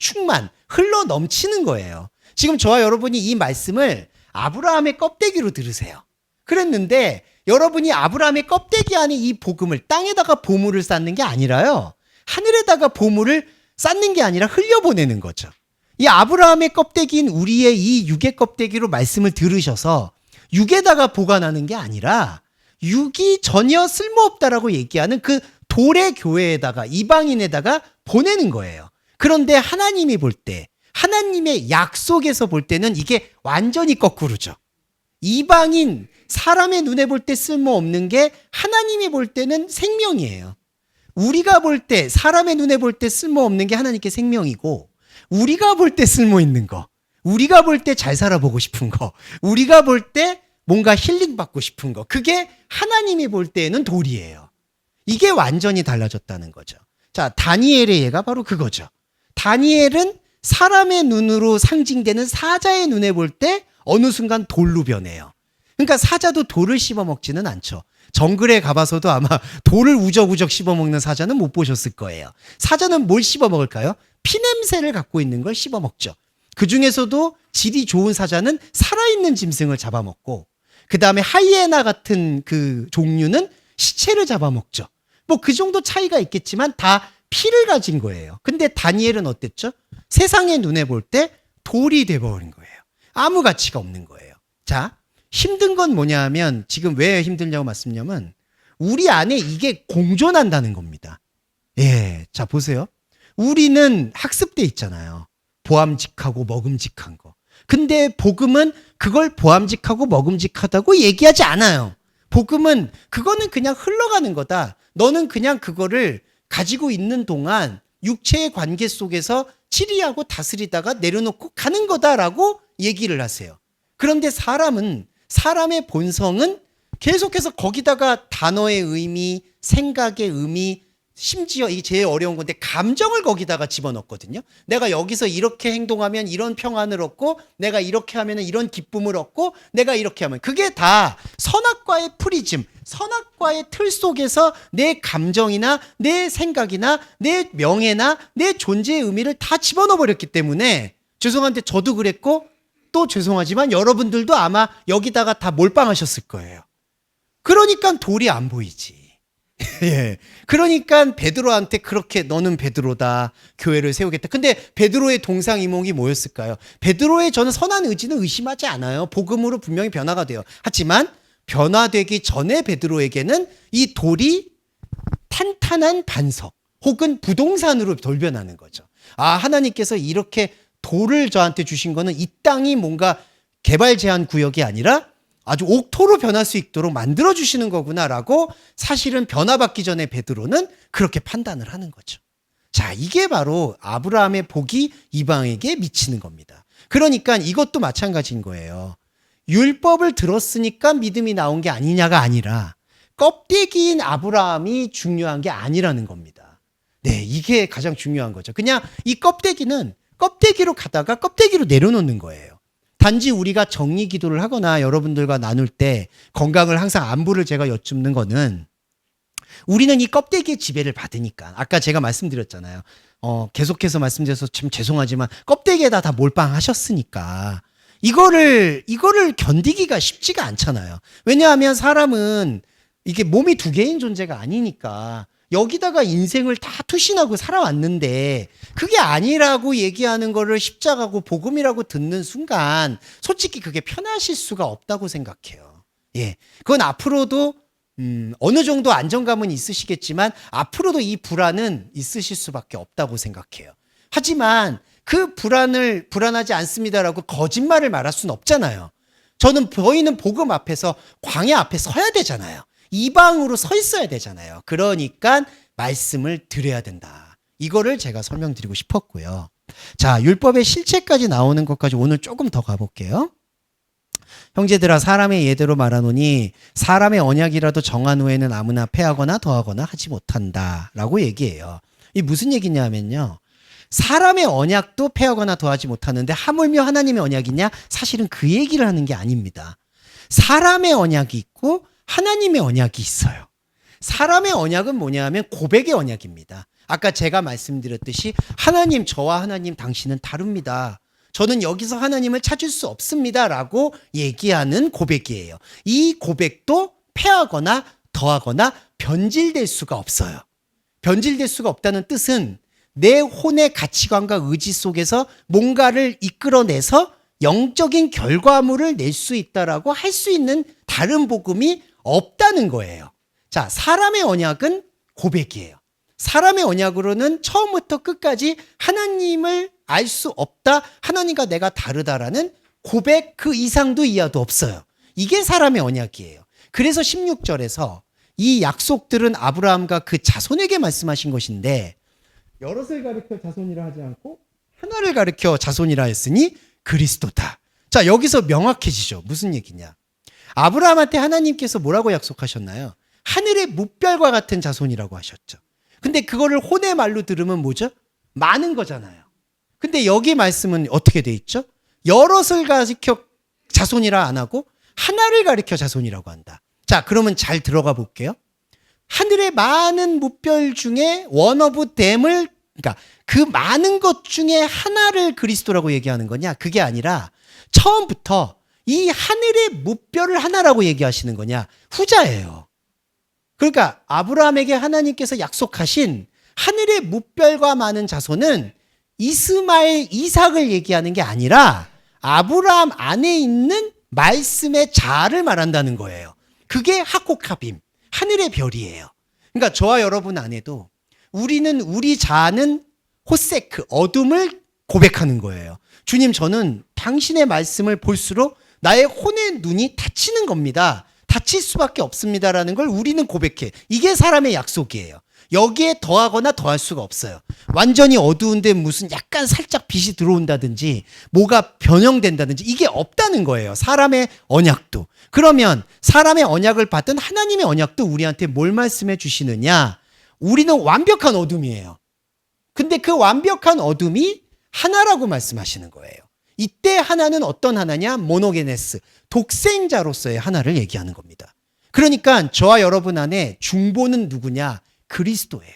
흘러 넘치는 거예요. 지금 저와 여러분이 이 말씀을 아브라함의 껍데기로 들으세요. 그랬는데 여러분이 아브라함의 껍데기 안에 이 복음을 땅에다가 보물을 쌓는 게 아니라요. 하늘에다가 보물을 쌓는 게 아니라 흘려보내는 거죠. 이 아브라함의 껍데기인 우리의 이 육의 껍데기로 말씀을 들으셔서 육에다가 보관하는 게 아니라 육이 전혀 쓸모없다라고 얘기하는 그 돌의 교회에다가 이방인에다가 보내는 거예요. 그런데 하나님이 볼 때, 하나님의 약속에서 볼 때는 이게 완전히 거꾸로죠. 이방인, 사람의 눈에 볼 때 쓸모없는 게 하나님이 볼 때는 생명이에요. 우리가 볼 때, 사람의 눈에 볼 때 쓸모없는 게 하나님께 생명이고 우리가 볼 때 쓸모있는 거, 우리가 볼 때 잘 살아보고 싶은 거, 우리가 볼 때 뭔가 힐링 받고 싶은 거, 그게 하나님이 볼 때에는 돌이에요. 이게 완전히 달라졌다는 거죠. 자, 다니엘의 예가 바로 그거죠. 다니엘은 사람의 눈으로 상징되는 사자의 눈에 볼 때 어느 순간 돌로 변해요. 그러니까 사자도 돌을 씹어먹지는 않죠. 정글에 가봐서도 아마 돌을 우적우적 씹어먹는 사자는 못 보셨을 거예요. 사자는 뭘 씹어먹을까요? 피냄새를 갖고 있는 걸 씹어먹죠. 그 중에서도 질이 좋은 사자는 살아있는 짐승을 잡아먹고 그 다음에 하이에나 같은 그 종류는 시체를 잡아먹죠. 뭐 그 정도 차이가 있겠지만 다 피를 가진 거예요. 근데 다니엘은 어땠죠? 세상의 눈에 볼 때 돌이 돼버린 거예요. 아무 가치가 없는 거예요. 자, 힘든 건 뭐냐면 지금 왜 힘들냐고 말씀드리면 우리 안에 이게 공존한다는 겁니다. 예, 자 보세요. 우리는 학습돼 있잖아요. 보암직하고 먹음직한 거. 근데 복음은 그걸 보암직하고 먹음직하다고 얘기하지 않아요. 복음은 그거는 그냥 흘러가는 거다. 너는 그냥 그거를 가지고 있는 동안 육체의 관계 속에서 치리하고 다스리다가 내려놓고 가는 거다라고 얘기를 하세요. 그런데 사람의 본성은 계속해서 거기다가 단어의 의미, 생각의 의미, 심지어 이게 제일 어려운 건데 감정을 거기다가 집어넣거든요. 내가 여기서 이렇게 행동하면 이런 평안을 얻고 내가 이렇게 하면 이런 기쁨을 얻고 내가 이렇게 하면 그게 다 선악과의 프리즘, 선악과의 틀 속에서 내 감정이나 내 생각이나 내 명예나 내 존재의 의미를 다 집어넣어 버렸기 때문에 죄송한데 저도 그랬고 또 죄송하지만 여러분들도 아마 여기다가 다 몰빵하셨을 거예요. 그러니까 돌이 안 보이지. 예. 그러니까 베드로한테 그렇게 너는 베드로다. 교회를 세우겠다. 근데 베드로의 동상이몽이 뭐였을까요? 베드로의 저는 선한 의지는 의심하지 않아요. 복음으로 분명히 변화가 돼요. 하지만 변화되기 전에 베드로에게는 이 돌이 탄탄한 반석 혹은 부동산으로 돌변하는 거죠. 아, 하나님께서 이렇게 돌을 저한테 주신 거는 이 땅이 뭔가 개발 제한 구역이 아니라 아주 옥토로 변할 수 있도록 만들어주시는 거구나라고 사실은 변화받기 전에 베드로는 그렇게 판단을 하는 거죠. 자, 이게 바로 아브라함의 복이 이방에게 미치는 겁니다. 그러니까 이것도 마찬가지인 거예요. 율법을 들었으니까 믿음이 나온 게 아니냐가 아니라 껍데기인 아브라함이 중요한 게 아니라는 겁니다. 네, 이게 가장 중요한 거죠. 그냥 이 껍데기는 껍데기로 가다가 껍데기로 내려놓는 거예요. 단지 우리가 정리 기도를 하거나 여러분들과 나눌 때 건강을 항상 안부를 제가 여쭙는 거는 우리는 이 껍데기의 지배를 받으니까 아까 제가 말씀드렸잖아요. 계속해서 말씀드려서 참 죄송하지만 껍데기에다 다 몰빵하셨으니까 이거를 견디기가 쉽지가 않잖아요. 왜냐하면 사람은 이게 몸이 두 개인 존재가 아니니까 여기다가 인생을 다 투신하고 살아왔는데 그게 아니라고 얘기하는 거를 십자가고 복음이라고 듣는 순간 솔직히 그게 편하실 수가 없다고 생각해요. 예, 그건 앞으로도 어느 정도 안정감은 있으시겠지만 앞으로도 이 불안은 있으실 수밖에 없다고 생각해요. 하지만 그 불안하지 않습니다라고 거짓말을 말할 수는 없잖아요. 저희는 복음 앞에서 광야 앞에 서야 되잖아요. 이방으로 서 있어야 되잖아요. 그러니까 말씀을 드려야 된다. 이거를 제가 설명드리고 싶었고요. 자, 율법의 실체까지 나오는 것까지 오늘 조금 더 가볼게요. 형제들아 사람의 예대로 말하노니 사람의 언약이라도 정한 후에는 아무나 폐하거나 더하거나 하지 못한다 라고 얘기해요. 이 무슨 얘기냐면요. 사람의 언약도 폐하거나 더하지 못하는데 하물며 하나님의 언약이냐? 사실은 그 얘기를 하는 게 아닙니다. 사람의 언약이 있고 하나님의 언약이 있어요. 사람의 언약은 뭐냐면 고백의 언약입니다. 아까 제가 말씀드렸듯이 하나님, 저와 하나님 당신은 다릅니다. 저는 여기서 하나님을 찾을 수 없습니다 라고 얘기하는 고백이에요. 이 고백도 폐하거나 더하거나 변질될 수가 없어요. 변질될 수가 없다는 뜻은 내 혼의 가치관과 의지 속에서 뭔가를 이끌어내서 영적인 결과물을 낼 수 있다라고 할 수 있는 다른 복음이 없다는 거예요. 자, 사람의 언약은 고백이에요. 사람의 언약으로는 처음부터 끝까지 하나님을 알 수 없다. 하나님과 내가 다르다라는 고백 그 이상도 이하도 없어요. 이게 사람의 언약이에요. 그래서 16절에서 이 약속들은 아브라함과 그 자손에게 말씀하신 것인데 여럿을 가리켜 자손이라 하지 않고 하나를 가리켜 자손이라 했으니 그리스도다. 자, 여기서 명확해지죠. 무슨 얘기냐? 아브라함한테 하나님께서 뭐라고 약속하셨나요? 하늘의 무별과 같은 자손이라고 하셨죠. 근데 그거를 혼의 말로 들으면 뭐죠? 많은 거잖아요. 근데 여기 말씀은 어떻게 돼 있죠? 여럿을 가리켜 자손이라 안 하고 하나를 가리켜 자손이라고 한다. 자, 그러면 잘 들어가 볼게요. 하늘의 많은 무별 중에 one of them을, 그러니까 그 많은 것 중에 하나를 그리스도라고 얘기하는 거냐? 그게 아니라 처음부터 이 하늘의 무별을 하나라고 얘기하시는 거냐? 후자예요. 그러니까 아브라함에게 하나님께서 약속하신 하늘의 무별과 많은 자손은 이스마엘, 이삭을 얘기하는 게 아니라 아브라함 안에 있는 말씀의 자아를 말한다는 거예요. 그게 하코카빔, 하늘의 별이에요. 그러니까 저와 여러분 안에도 우리 자아는 호세크, 어둠을 고백하는 거예요. 주님, 저는 당신의 말씀을 볼수록 나의 혼의 눈이 닫히는 겁니다. 닫힐 수밖에 없습니다라는 걸 우리는 고백해. 이게 사람의 약속이에요. 여기에 더하거나 더할 수가 없어요. 완전히 어두운데 무슨 약간 살짝 빛이 들어온다든지 뭐가 변형된다든지 이게 없다는 거예요. 사람의 언약도. 그러면 사람의 언약을 받은 하나님의 언약도 우리한테 뭘 말씀해 주시느냐? 우리는 완벽한 어둠이에요. 근데 그 완벽한 어둠이 하나라고 말씀하시는 거예요. 이때 하나는 어떤 하나냐? 모노게네스, 독생자로서의 하나를 얘기하는 겁니다. 그러니까 저와 여러분 안에 중보는 누구냐? 그리스도예요.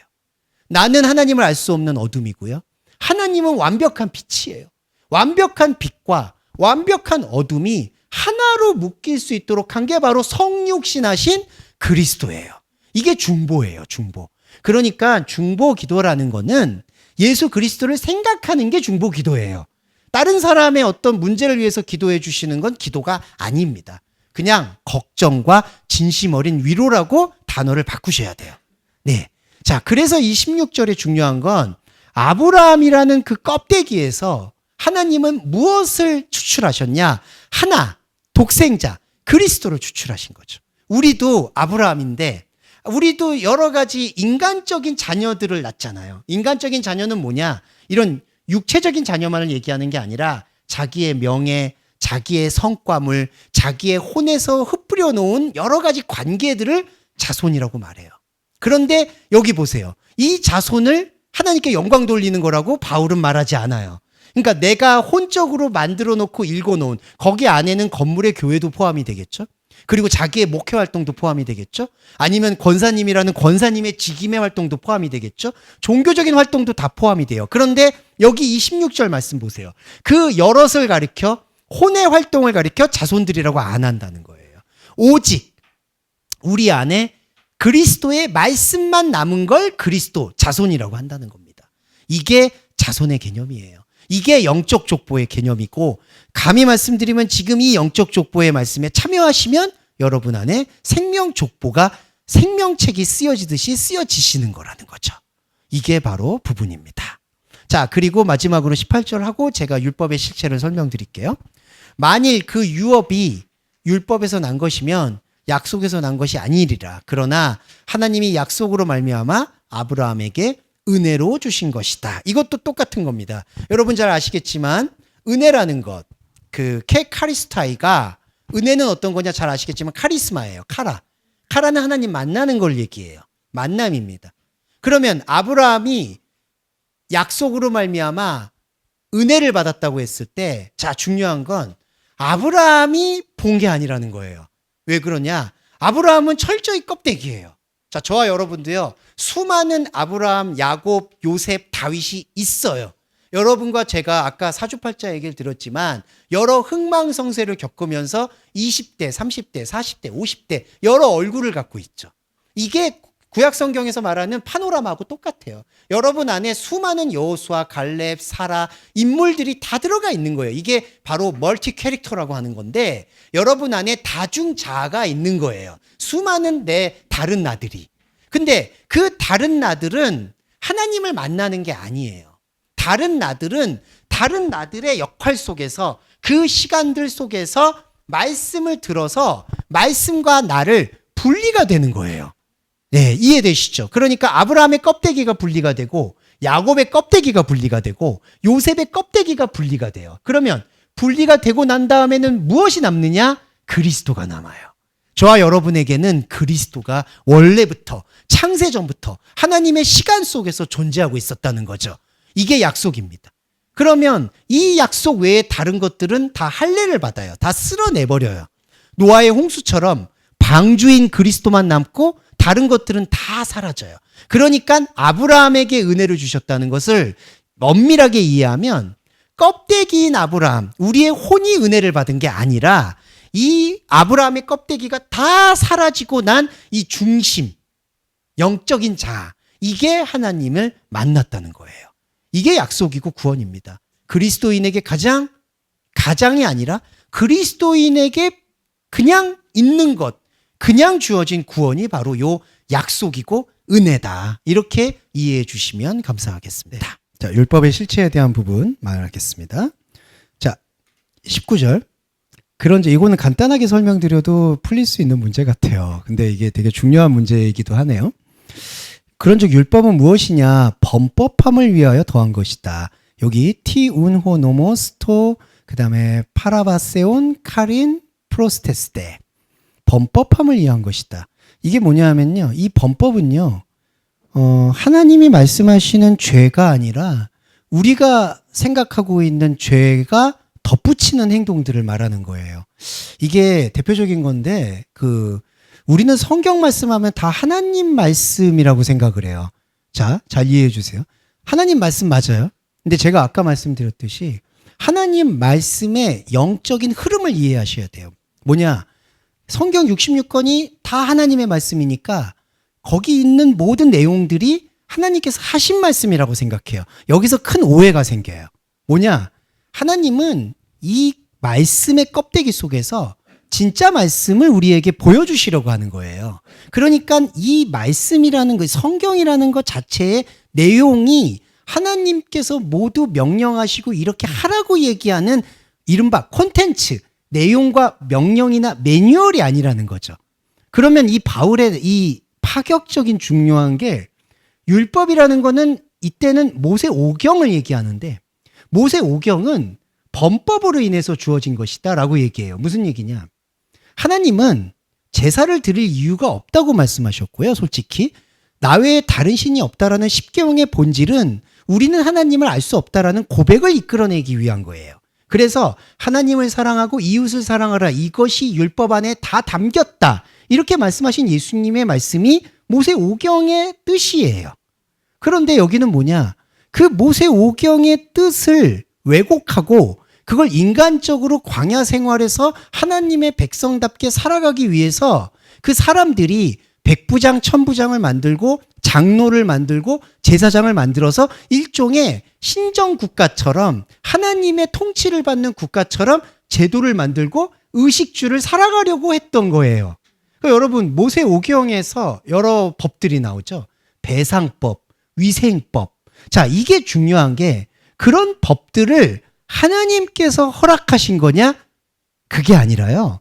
나는 하나님을 알 수 없는 어둠이고요. 하나님은 완벽한 빛이에요. 완벽한 빛과 완벽한 어둠이 하나로 묶일 수 있도록 한 게 바로 성육신하신 그리스도예요. 이게 중보예요, 중보. 그러니까 중보 기도라는 거는 예수 그리스도를 생각하는 게 중보 기도예요. 다른 사람의 어떤 문제를 위해서 기도해 주시는 건 기도가 아닙니다. 그냥 걱정과 진심 어린 위로라고 단어를 바꾸셔야 돼요. 네. 자, 그래서 이 16절에 중요한 건 아브라함이라는 그 껍데기에서 하나님은 무엇을 추출하셨냐? 하나, 독생자, 그리스도를 추출하신 거죠. 우리도 아브라함인데 우리도 여러 가지 인간적인 자녀들을 낳잖아요. 인간적인 자녀는 뭐냐? 이런 육체적인 자녀만을 얘기하는 게 아니라 자기의 명예, 자기의 성과물, 자기의 혼에서 흩뿌려 놓은 여러 가지 관계들을 자손이라고 말해요. 그런데 여기 보세요. 이 자손을 하나님께 영광 돌리는 거라고 바울은 말하지 않아요. 그러니까 내가 혼적으로 만들어 놓고 읽어 놓은 거기 안에는 건물의 교회도 포함이 되겠죠. 그리고 자기의 목회 활동도 포함이 되겠죠. 아니면 권사님이라는 권사님의 직임의 활동도 포함이 되겠죠. 종교적인 활동도 다 포함이 돼요. 그런데 여기 이 16절 말씀 보세요. 그 여럿을 가리켜 혼의 활동을 가리켜 자손들이라고 안 한다는 거예요. 오직 우리 안에 그리스도의 말씀만 남은 걸 그리스도 자손이라고 한다는 겁니다. 이게 자손의 개념이에요. 이게 영적 족보의 개념이고 감히 말씀드리면 지금 이 영적 족보의 말씀에 참여하시면 여러분 안에 생명 족보가 생명책이 쓰여지듯이 쓰여지시는 거라는 거죠. 이게 바로 부분입니다. 자, 그리고 마지막으로 18절 하고 제가 율법의 실체를 설명드릴게요. 만일 그 유업이 율법에서 난 것이면 약속에서 난 것이 아니리라. 그러나 하나님이 약속으로 말미암아 아브라함에게 은혜로 주신 것이다. 이것도 똑같은 겁니다. 여러분 잘 아시겠지만 은혜라는 것, 그 카리스타이가 은혜는 어떤 거냐 잘 아시겠지만 카리스마예요. 카라는 하나님 만나는 걸 얘기해요. 만남입니다. 그러면 아브라함이 약속으로 말미암아 은혜를 받았다고 했을 때, 자, 중요한 건 아브라함이 본 게 아니라는 거예요. 왜 그러냐? 아브라함은 철저히 껍데기예요. 자, 저와 여러분도요, 수많은 아브라함, 야곱, 요셉, 다윗이 있어요. 여러분과 제가 아까 사주팔자 얘기를 들었지만 여러 흥망성쇠를 겪으면서 20대, 30대, 40대, 50대 여러 얼굴을 갖고 있죠. 이게 구약성경에서 말하는 파노라마하고 똑같아요. 여러분 안에 수많은 여호수아, 갈렙, 사라 인물들이 다 들어가 있는 거예요. 이게 바로 멀티 캐릭터라고 하는 건데 여러분 안에 다중자아가 있는 거예요. 수많은 내 다른 나들이. 근데 그 다른 나들은 하나님을 만나는 게 아니에요. 다른 나들은 다른 나들의 역할 속에서 그 시간들 속에서 말씀을 들어서 말씀과 나를 분리가 되는 거예요. 네, 이해되시죠? 그러니까 아브라함의 껍데기가 분리가 되고 야곱의 껍데기가 분리가 되고 요셉의 껍데기가 분리가 돼요. 그러면 분리가 되고 난 다음에는 무엇이 남느냐? 그리스도가 남아요. 저와 여러분에게는 그리스도가 원래부터 창세전부터 하나님의 시간 속에서 존재하고 있었다는 거죠. 이게 약속입니다. 그러면 이 약속 외에 다른 것들은 다 할례를 받아요. 다 쓸어내버려요. 노아의 홍수처럼 방주인 그리스도만 남고 다른 것들은 다 사라져요. 그러니까 아브라함에게 은혜를 주셨다는 것을 엄밀하게 이해하면 껍데기인 아브라함, 우리의 혼이 은혜를 받은 게 아니라 이 아브라함의 껍데기가 다 사라지고 난 이 중심, 영적인 자아, 이게 하나님을 만났다는 거예요. 이게 약속이고 구원입니다. 그리스도인에게 가장 가장이 아니라 그리스도인에게 그냥 있는 것, 그냥 주어진 구원이 바로 요 약속이고 은혜다. 이렇게 이해해 주시면 감사하겠습니다. 자, 율법의 실체에 대한 부분 말하겠습니다. 자, 19절. 그런즉 이거는 간단하게 설명드려도 풀릴 수 있는 문제 같아요. 근데 이게 되게 중요한 문제이기도 하네요. 그런즉 율법은 무엇이냐? 범법함을 위하여 더한 것이다. 여기 티운호 노모스토 그다음에 파라바세온 카린 프로스테스데 범법함을 위한 것이다. 이게 뭐냐 하면요. 이 범법은요. 하나님이 말씀하시는 죄가 아니라 우리가 생각하고 있는 죄가 덧붙이는 행동들을 말하는 거예요. 이게 대표적인 건데 우리는 성경 말씀하면 다 하나님 말씀이라고 생각을 해요. 자, 잘 이해해 주세요. 하나님 말씀 맞아요. 근데 제가 아까 말씀드렸듯이 하나님 말씀의 영적인 흐름을 이해하셔야 돼요. 뭐냐? 성경 66권이 다 하나님의 말씀이니까 거기 있는 모든 내용들이 하나님께서 하신 말씀이라고 생각해요. 여기서 큰 오해가 생겨요. 뭐냐? 하나님은 이 말씀의 껍데기 속에서 진짜 말씀을 우리에게 보여주시려고 하는 거예요. 그러니까 이 말씀이라는 것, 성경이라는 것 자체의 내용이 하나님께서 모두 명령하시고 이렇게 하라고 얘기하는 이른바 콘텐츠, 내용과 명령이나 매뉴얼이 아니라는 거죠. 그러면 이 바울의 이 파격적인 중요한 게 율법이라는 거는 이때는 모세 오경을 얘기하는데 모세 오경은 범법으로 인해서 주어진 것이다 라고 얘기해요. 무슨 얘기냐? 하나님은 제사를 드릴 이유가 없다고 말씀하셨고요. 솔직히 나 외에 다른 신이 없다라는 십계명의 본질은 우리는 하나님을 알 수 없다라는 고백을 이끌어내기 위한 거예요. 그래서 하나님을 사랑하고 이웃을 사랑하라 이것이 율법 안에 다 담겼다. 이렇게 말씀하신 예수님의 말씀이 모세 오경의 뜻이에요. 그런데 여기는 뭐냐? 그 모세 오경의 뜻을 왜곡하고 그걸 인간적으로 광야 생활에서 하나님의 백성답게 살아가기 위해서 그 사람들이 백부장, 천부장을 만들고 장로를 만들고 제사장을 만들어서 일종의 신정국가처럼 하나님의 통치를 받는 국가처럼 제도를 만들고 의식주를 살아가려고 했던 거예요. 그러니까 여러분 모세 오경에서 여러 법들이 나오죠. 배상법, 위생법. 자, 이게 중요한 게 그런 법들을 하나님께서 허락하신 거냐? 그게 아니라요.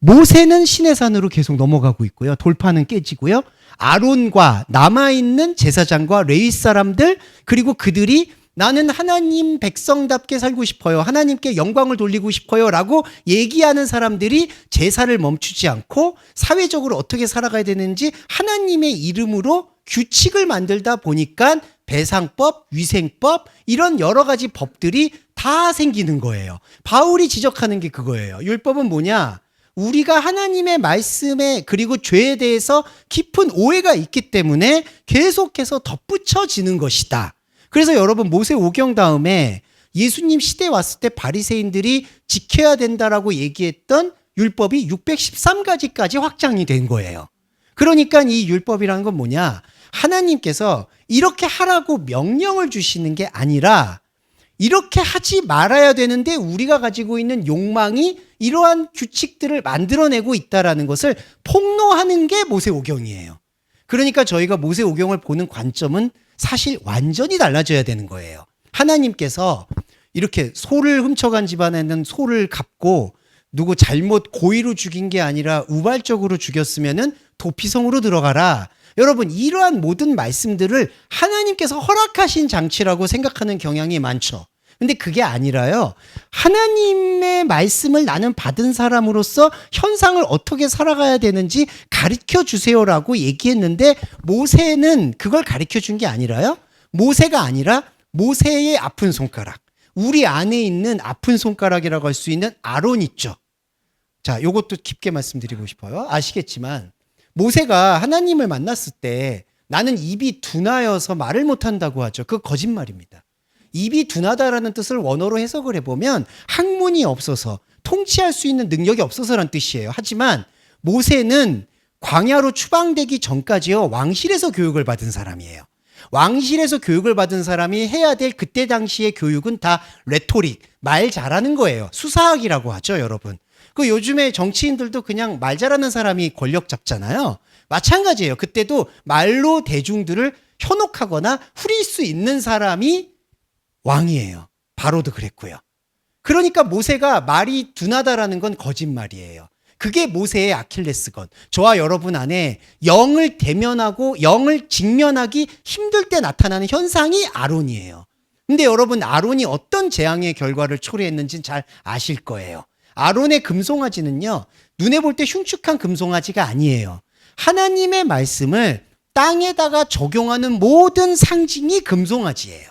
모세는 시내산으로 계속 넘어가고 있고요. 돌파는 깨지고요. 아론과 남아있는 제사장과 레위 사람들 그리고 그들이 나는 하나님 백성답게 살고 싶어요. 하나님께 영광을 돌리고 싶어요. 라고 얘기하는 사람들이 제사를 멈추지 않고 사회적으로 어떻게 살아가야 되는지 하나님의 이름으로 규칙을 만들다 보니까 배상법, 위생법 이런 여러 가지 법들이 다 생기는 거예요. 바울이 지적하는 게 그거예요. 율법은 뭐냐? 우리가 하나님의 말씀에 그리고 죄에 대해서 깊은 오해가 있기 때문에 계속해서 덧붙여지는 것이다. 그래서 여러분 모세 오경 다음에 예수님 시대에 왔을 때 바리새인들이 지켜야 된다라고 얘기했던 율법이 613가지까지 확장이 된 거예요. 그러니까 이 율법이라는 건 뭐냐? 하나님께서 이렇게 하라고 명령을 주시는 게 아니라 이렇게 하지 말아야 되는데 우리가 가지고 있는 욕망이 이러한 규칙들을 만들어내고 있다는 것을 폭로하는 게 모세오경이에요. 그러니까 저희가 모세오경을 보는 관점은 사실 완전히 달라져야 되는 거예요. 하나님께서 이렇게 소를 훔쳐간 집안에는 소를 갚고 누구 잘못 고의로 죽인 게 아니라 우발적으로 죽였으면은 도피성으로 들어가라. 여러분 이러한 모든 말씀들을 하나님께서 허락하신 장치라고 생각하는 경향이 많죠. 근데 그게 아니라요. 하나님의 말씀을 나는 받은 사람으로서 현상을 어떻게 살아가야 되는지 가르쳐 주세요라고 얘기했는데 모세는 그걸 가르쳐 준 게 아니라요. 모세가 아니라 모세의 아픈 손가락. 우리 안에 있는 아픈 손가락이라고 할 수 있는 아론 있죠. 자, 요것도 깊게 말씀드리고 싶어요. 아시겠지만 모세가 하나님을 만났을 때 나는 입이 둔하여서 말을 못한다고 하죠. 그거 거짓말입니다. 입이 둔하다라는 뜻을 원어로 해석을 해보면 학문이 없어서 통치할 수 있는 능력이 없어서란 뜻이에요. 하지만 모세는 광야로 추방되기 전까지요 왕실에서 교육을 받은 사람이에요. 왕실에서 교육을 받은 사람이 해야 될 그때 당시의 교육은 다 레토릭, 말 잘하는 거예요. 수사학이라고 하죠, 여러분. 그 요즘에 정치인들도 그냥 말 잘하는 사람이 권력 잡잖아요. 마찬가지예요. 그때도 말로 대중들을 현혹하거나 후릴 수 있는 사람이 왕이에요. 바로도 그랬고요. 그러니까 모세가 말이 둔하다라는 건 거짓말이에요. 그게 모세의 아킬레스건. 저와 여러분 안에 영을 대면하고 영을 직면하기 힘들 때 나타나는 현상이 아론이에요. 근데 여러분, 아론이 어떤 재앙의 결과를 초래했는지는 잘 아실 거예요. 아론의 금송아지는요, 눈에 볼 때 흉측한 금송아지가 아니에요. 하나님의 말씀을 땅에다가 적용하는 모든 상징이 금송아지예요.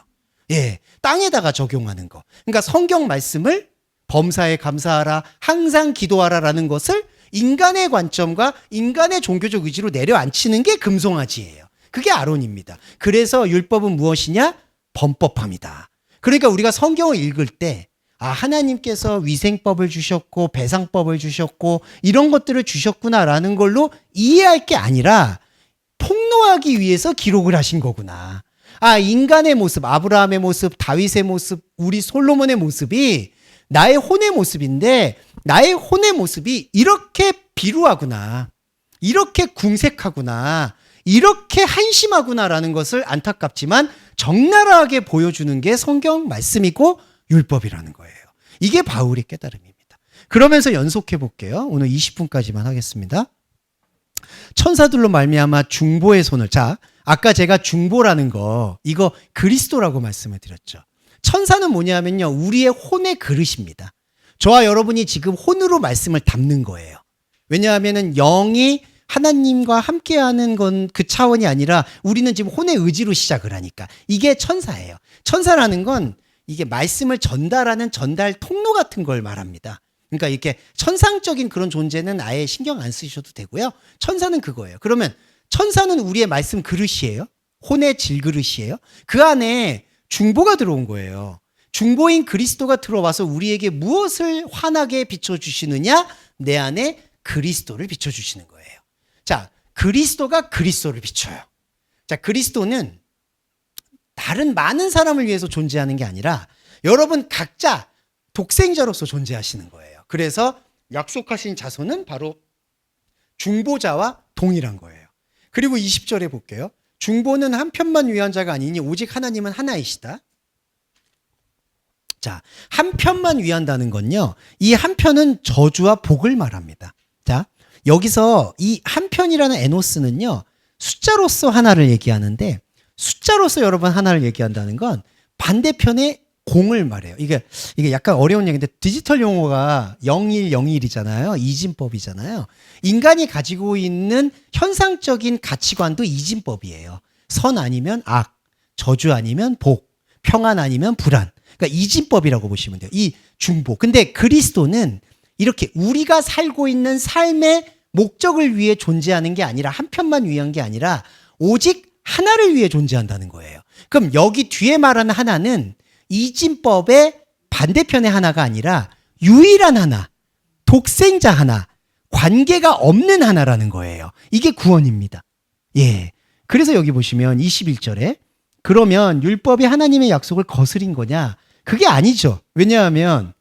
예, 땅에다가 적용하는 거. 그러니까 성경 말씀을 범사에 감사하라, 항상 기도하라라는 것을 인간의 관점과 인간의 종교적 의지로 내려앉히는 게 금송아지예요. 그게 아론입니다. 그래서 율법은 무엇이냐? 범법함이다. 그러니까 우리가 성경을 읽을 때 하나님께서 위생법을 주셨고 배상법을 주셨고 이런 것들을 주셨구나라는 걸로 이해할 게 아니라 폭로하기 위해서 기록을 하신 거구나. 인간의 모습, 아브라함의 모습, 다윗의 모습, 우리 솔로몬의 모습이 나의 혼의 모습인데 나의 혼의 모습이 이렇게 비루하구나, 이렇게 궁색하구나, 이렇게 한심하구나라는 것을 안타깝지만 적나라하게 보여주는 게 성경 말씀이고 율법이라는 거예요. 이게 바울의 깨달음입니다. 그러면서 연속해 볼게요. 오늘 20분까지만 하겠습니다. 천사들로 말미암아 중보의 손을, 자, 아까 제가 중보라는 거, 이거 그리스도라고 말씀을 드렸죠. 천사는 뭐냐면요, 우리의 혼의 그릇입니다. 저와 여러분이 지금 혼으로 말씀을 담는 거예요. 왜냐하면은 영이 하나님과 함께하는 건 그 차원이 아니라 우리는 지금 혼의 의지로 시작을 하니까 이게 천사예요. 천사라는 건 이게 말씀을 전달하는 전달 통로 같은 걸 말합니다. 그러니까 이렇게 천상적인 그런 존재는 아예 신경 안 쓰셔도 되고요. 천사는 그거예요. 그러면 천사는 우리의 말씀 그릇이에요. 혼의 질그릇이에요. 그 안에 중보가 들어온 거예요. 중보인 그리스도가 들어와서 우리에게 무엇을 환하게 비춰주시느냐? 내 안에 그리스도를 비춰주시는 거예요. 자, 그리스도가 그리스도를 비춰요. 자, 그리스도는 다른 많은 사람을 위해서 존재하는 게 아니라 여러분 각자 독생자로서 존재하시는 거예요. 그래서 약속하신 자손은 바로 중보자와 동일한 거예요. 그리고 20절에 볼게요. 중보는 한 편만 위한 자가 아니니 오직 하나님은 하나이시다. 자, 한 편만 위한다는 건요, 이 한 편은 저주와 복을 말합니다. 자, 여기서 이 한 편이라는 에노스는요, 숫자로서 하나를 얘기하는데, 숫자로서 여러분 하나를 얘기한다는 건 반대편의 공을 말해요. 이게 약간 어려운 얘기인데 디지털 용어가 0101이잖아요. 이진법이잖아요. 인간이 가지고 있는 현상적인 가치관도 이진법이에요. 선 아니면 악, 저주 아니면 복, 평안 아니면 불안. 그러니까 이진법이라고 보시면 돼요. 이 중보. 근데 그리스도는 이렇게 우리가 살고 있는 삶의 목적을 위해 존재하는 게 아니라 한 편만 위한 게 아니라 오직 하나를 위해 존재한다는 거예요. 그럼 여기 뒤에 말하는 하나는 이진법의 반대편의 하나가 아니라 유일한 하나, 독생자 하나, 관계가 없는 하나라는 거예요. 이게 구원입니다. 예. 그래서 여기 보시면 21절에 그러면 율법이 하나님의 약속을 거스린 거냐? 그게 아니죠. 왜냐하면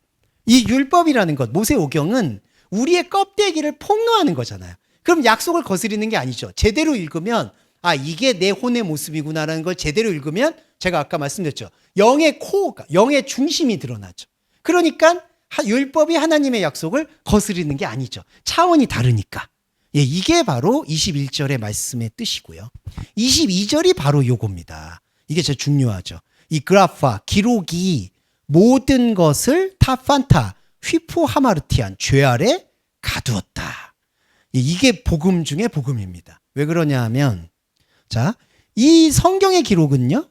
이 율법이라는 것, 모세오경은 우리의 껍데기를 폭로하는 거잖아요. 그럼 약속을 거스리는 게 아니죠. 제대로 읽으면 이게 내 혼의 모습이구나라는 걸 제대로 읽으면 제가 아까 말씀드렸죠. 영의 코어가, 영의 중심이 드러나죠. 그러니까 율법이 하나님의 약속을 거스리는 게 아니죠. 차원이 다르니까. 예, 이게 바로 21절의 말씀의 뜻이고요. 22절이 바로 요겁니다. 이게 제일 중요하죠. 이 그라파, 기록이 모든 것을 타판타, 휘포 하마르티안, 죄 아래 가두었다. 이게 복음 중에 복음입니다. 왜 그러냐 하면, 자, 이 성경의 기록은요,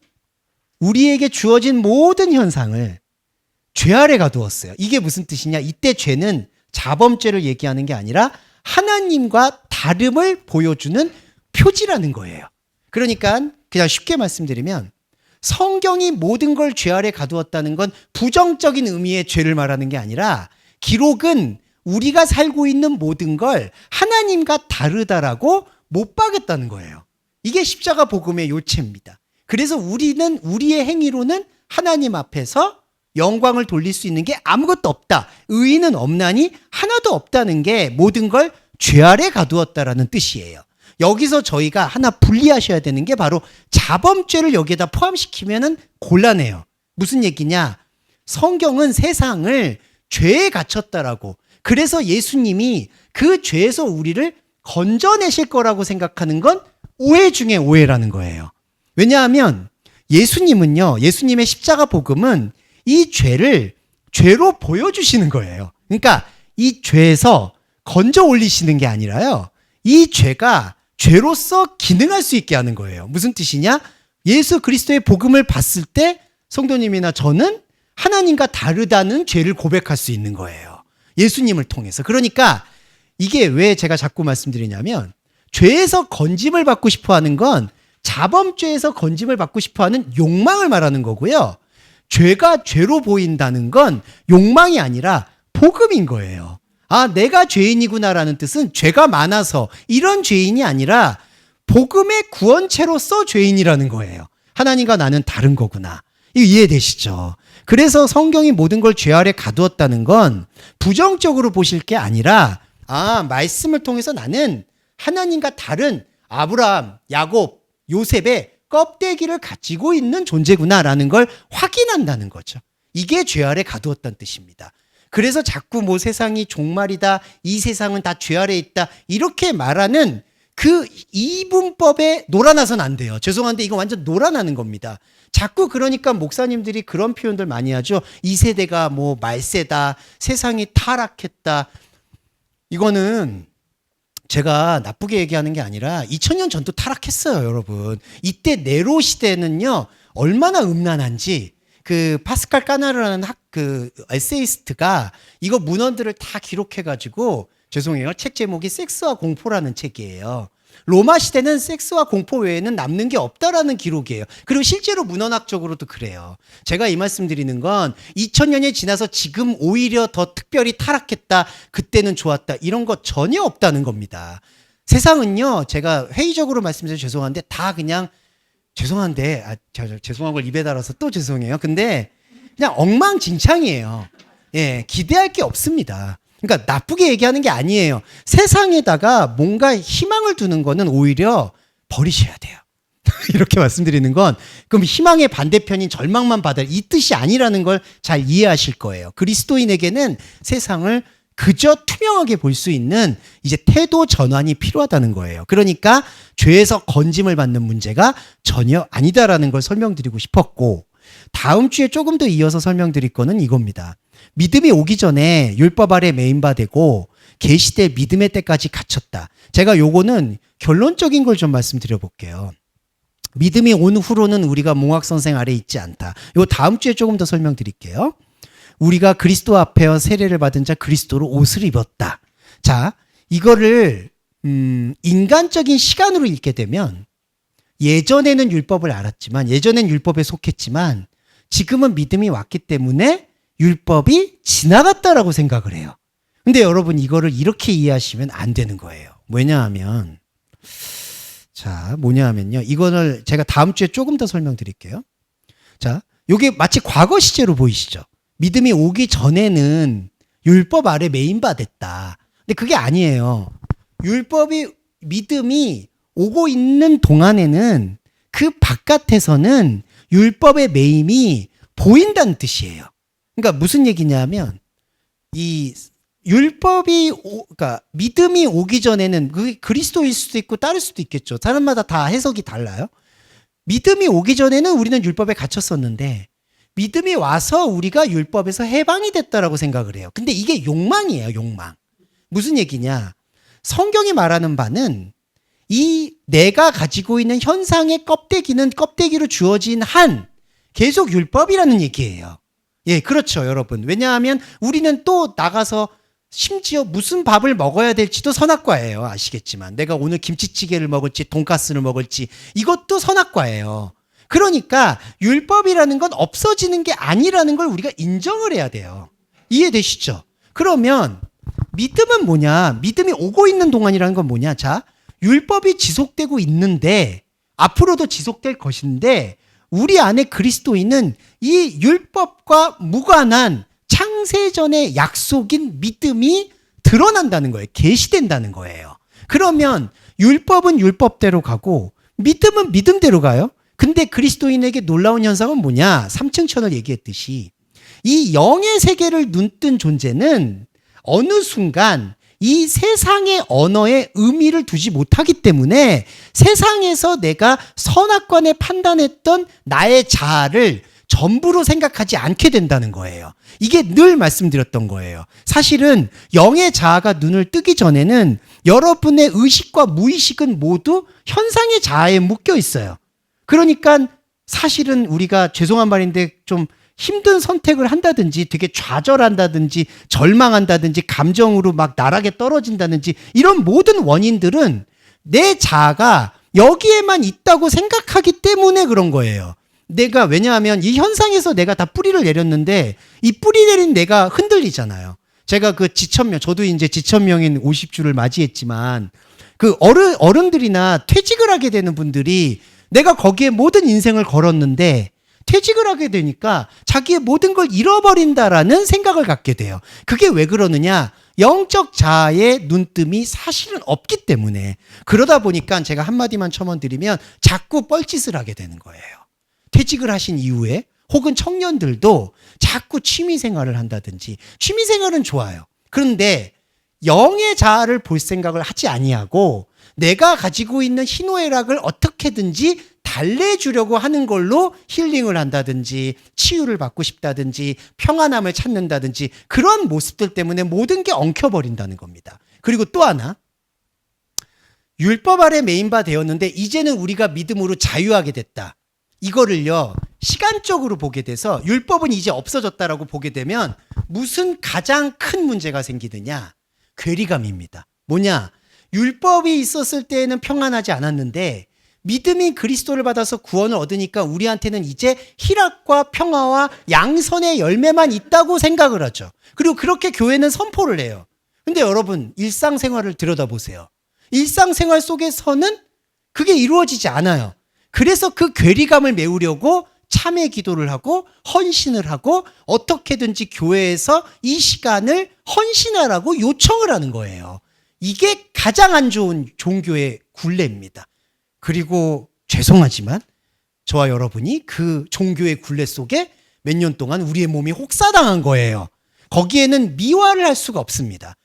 우리에게 주어진 모든 현상을 죄 아래 가두었어요. 이게 무슨 뜻이냐? 이때 죄는 자범죄를 얘기하는 게 아니라 하나님과 다름을 보여주는 표지라는 거예요. 그러니까 그냥 쉽게 말씀드리면 성경이 모든 걸 죄 아래 가두었다는 건 부정적인 의미의 죄를 말하는 게 아니라 기록은 우리가 살고 있는 모든 걸 하나님과 다르다라고 못 박았다는 거예요. 이게 십자가 복음의 요체입니다. 그래서 우리는 우리의 행위로는 하나님 앞에서 영광을 돌릴 수 있는 게 아무것도 없다. 의인은 없나니 하나도 없다는 게 모든 걸 죄 아래 가두었다라는 뜻이에요. 여기서 저희가 하나 분리하셔야 되는 게 바로 자범죄를 여기에다 포함시키면은 곤란해요. 무슨 얘기냐? 성경은 세상을 죄에 갇혔다라고. 그래서 예수님이 그 죄에서 우리를 건져내실 거라고 생각하는 건 오해 중에 오해라는 거예요. 왜냐하면 예수님은요, 예수님의 십자가 복음은 이 죄를 죄로 보여주시는 거예요. 그러니까 이 죄에서 건져 올리시는 게 아니라요, 이 죄가 죄로서 기능할 수 있게 하는 거예요. 무슨 뜻이냐? 예수 그리스도의 복음을 봤을 때 성도님이나 저는 하나님과 다르다는 죄를 고백할 수 있는 거예요. 예수님을 통해서. 그러니까 이게 왜 제가 자꾸 말씀드리냐면, 죄에서 건짐을 받고 싶어 하는 건 자범죄에서 건짐을 받고 싶어 하는 욕망을 말하는 거고요. 죄가 죄로 보인다는 건 욕망이 아니라 복음인 거예요. 아, 내가 죄인이구나라는 뜻은 죄가 많아서 이런 죄인이 아니라 복음의 구원체로서 죄인이라는 거예요. 하나님과 나는 다른 거구나. 이거 이해되시죠? 그래서 성경이 모든 걸 죄 아래 가두었다는 건 부정적으로 보실 게 아니라, 아, 말씀을 통해서 나는 하나님과 다른 아브라함, 야곱, 요셉의 껍데기를 가지고 있는 존재구나라는 걸 확인한다는 거죠. 이게 죄 아래 가두었다는 뜻입니다. 그래서 자꾸 뭐 세상이 종말이다, 이 세상은 다 죄 아래 있다, 이렇게 말하는 그 이분법에 놀아나선 안 돼요. 죄송한데 이거 완전 놀아나는 겁니다. 자꾸 그러니까 목사님들이 그런 표현들 많이 하죠. 이 세대가 뭐 말세다, 세상이 타락했다. 이거는 제가 나쁘게 얘기하는 게 아니라 2000년 전도 타락했어요, 여러분. 이때 네로 시대는요, 얼마나 음란한지 그 파스칼 까나르라는 그 에세이스트가 이거 문헌들을 다 기록해가지고, 죄송해요, 책 제목이 섹스와 공포라는 책이에요. 로마 시대는 섹스와 공포 외에는 남는 게 없다라는 기록이에요. 그리고 실제로 문헌학적으로도 그래요. 제가 이 말씀 드리는 건 2000년이 지나서 지금 오히려 더 특별히 타락했다, 그때는 좋았다, 이런 거 전혀 없다는 겁니다. 세상은요, 제가 회의적으로 말씀드려서 죄송한데 다 그냥, 죄송한데, 죄송한 걸 입에 달아서 또 죄송해요. 근데 그냥 엉망진창이에요. 예, 기대할 게 없습니다. 그러니까 나쁘게 얘기하는 게 아니에요. 세상에다가 뭔가 희망을 두는 거는 오히려 버리셔야 돼요. 이렇게 말씀드리는 건, 그럼 희망의 반대편인 절망만 받을 이 뜻이 아니라는 걸 잘 이해하실 거예요. 그리스도인에게는 세상을 그저 투명하게 볼 수 있는 이제 태도 전환이 필요하다는 거예요. 그러니까 죄에서 건짐을 받는 문제가 전혀 아니다라는 걸 설명드리고 싶었고, 다음 주에 조금 더 이어서 설명드릴 거는 이겁니다. 믿음이 오기 전에 율법 아래 매인바되고 계시대 믿음의 때까지 갇혔다. 제가 요거는 결론적인 걸 좀 말씀드려 볼게요. 믿음이 온 후로는 우리가 몽학선생 아래 있지 않다. 요 다음 주에 조금 더 설명드릴게요. 우리가 그리스도 앞에서 세례를 받은 자 그리스도로 옷을 입었다. 자, 이거를 인간적인 시간으로 읽게 되면, 예전에는 율법을 알았지만, 예전엔 율법에 속했지만 지금은 믿음이 왔기 때문에 율법이 지나갔다라고 생각을 해요. 근데 여러분, 이거를 이렇게 이해하시면 안 되는 거예요. 뭐냐면요, 이거를 제가 다음 주에 조금 더 설명드릴게요. 자, 요게 마치 과거 시제로 보이시죠? 믿음이 오기 전에는 율법 아래 매인받았다. 근데 그게 아니에요. 믿음이 오고 있는 동안에는 그 바깥에서는 율법의 매임이 보인다는 뜻이에요. 그러니까 무슨 얘기냐면, 이 그러니까 믿음이 오기 전에는 그게 그리스도일 수도 있고 다를 수도 있겠죠. 사람마다 다 해석이 달라요. 믿음이 오기 전에는 우리는 율법에 갇혔었는데 믿음이 와서 우리가 율법에서 해방이 됐다라고 생각을 해요. 근데 이게 욕망이에요, 욕망. 무슨 얘기냐? 성경이 말하는 바는 이 내가 가지고 있는 현상의 껍데기는 껍데기로 주어진 한 계속 율법이라는 얘기예요. 예, 그렇죠, 여러분. 왜냐하면 우리는 또 나가서 심지어 무슨 밥을 먹어야 될지도 선악과예요. 아시겠지만 내가 오늘 김치찌개를 먹을지 돈가스를 먹을지 이것도 선악과예요. 그러니까 율법이라는 건 없어지는 게 아니라는 걸 우리가 인정을 해야 돼요. 이해되시죠? 그러면 믿음은 뭐냐? 믿음이 오고 있는 동안이라는 건 뭐냐? 자, 율법이 지속되고 있는데, 앞으로도 지속될 것인데 우리 안에 그리스도인은 이 율법과 무관한 창세전의 약속인 믿음이 드러난다는 거예요. 계시된다는 거예요. 그러면 율법은 율법대로 가고 믿음은 믿음대로 가요. 근데 그리스도인에게 놀라운 현상은 뭐냐? 3층 천을 얘기했듯이 이 영의 세계를 눈뜬 존재는 어느 순간 이 세상의 언어에 의미를 두지 못하기 때문에 세상에서 내가 선악관에 판단했던 나의 자아를 전부로 생각하지 않게 된다는 거예요. 이게 늘 말씀드렸던 거예요. 사실은 영의 자아가 눈을 뜨기 전에는 여러분의 의식과 무의식은 모두 현상의 자아에 묶여 있어요. 그러니까 사실은 우리가 죄송한 말인데 좀 힘든 선택을 한다든지 되게 좌절한다든지 절망한다든지 감정으로 막 나락에 떨어진다든지 이런 모든 원인들은 내 자아가 여기에만 있다고 생각하기 때문에 그런 거예요. 왜냐하면 이 현상에서 내가 다 뿌리를 내렸는데 이 뿌리 내린 내가 흔들리잖아요. 제가 그 지천명, 저도 이제 지천명인 50주를 맞이했지만 그 어른들이나 퇴직을 하게 되는 분들이 내가 거기에 모든 인생을 걸었는데 퇴직을 하게 되니까 자기의 모든 걸 잃어버린다라는 생각을 갖게 돼요. 그게 왜 그러느냐? 영적 자아의 눈뜸이 사실은 없기 때문에. 그러다 보니까 제가 한마디만 첨언드리면 자꾸 뻘짓을 하게 되는 거예요. 퇴직을 하신 이후에 혹은 청년들도 자꾸 취미생활을 한다든지. 취미생활은 좋아요. 그런데 영의 자아를 볼 생각을 하지 아니하고 내가 가지고 있는 희노애락을 어떻게든지 달래주려고 하는 걸로 힐링을 한다든지 치유를 받고 싶다든지 평안함을 찾는다든지 그런 모습들 때문에 모든 게 엉켜버린다는 겁니다. 그리고 또 하나, 율법 아래 메인바 되었는데 이제는 우리가 믿음으로 자유하게 됐다. 이거를요 시간적으로 보게 돼서 율법은 이제 없어졌다라고 보게 되면 무슨 가장 큰 문제가 생기느냐? 괴리감입니다. 뭐냐? 율법이 있었을 때에는 평안하지 않았는데 믿음이 그리스도를 받아서 구원을 얻으니까 우리한테는 이제 희락과 평화와 양선의 열매만 있다고 생각을 하죠. 그리고 그렇게 교회는 선포를 해요. 근데 여러분 일상생활을 들여다보세요. 일상생활 속에서는 그게 이루어지지 않아요. 그래서 그 괴리감을 메우려고 참회 기도를 하고 헌신을 하고 어떻게든지 교회에서 이 시간을 헌신하라고 요청을 하는 거예요. 이게 가장 안 좋은 종교의 굴레입니다. 그리고 죄송하지만 저와 여러분이 그 종교의 굴레 속에 몇 년 동안 우리의 몸이 혹사당한 거예요. 거기에는 미화를 할 수가 없습니다.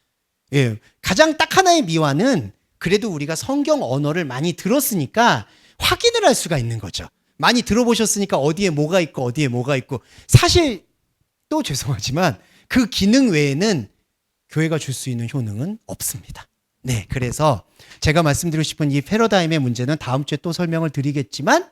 예, 가장 딱 하나의 미화는 그래도 우리가 성경 언어를 많이 들었으니까 확인을 할 수가 있는 거죠. 많이 들어보셨으니까 어디에 뭐가 있고 어디에 뭐가 있고 사실 또 죄송하지만 그 기능 외에는 교회가 줄 수 있는 효능은 없습니다. 네, 그래서 제가 말씀드리고 싶은 이 패러다임의 문제는 다음 주에 또 설명을 드리겠지만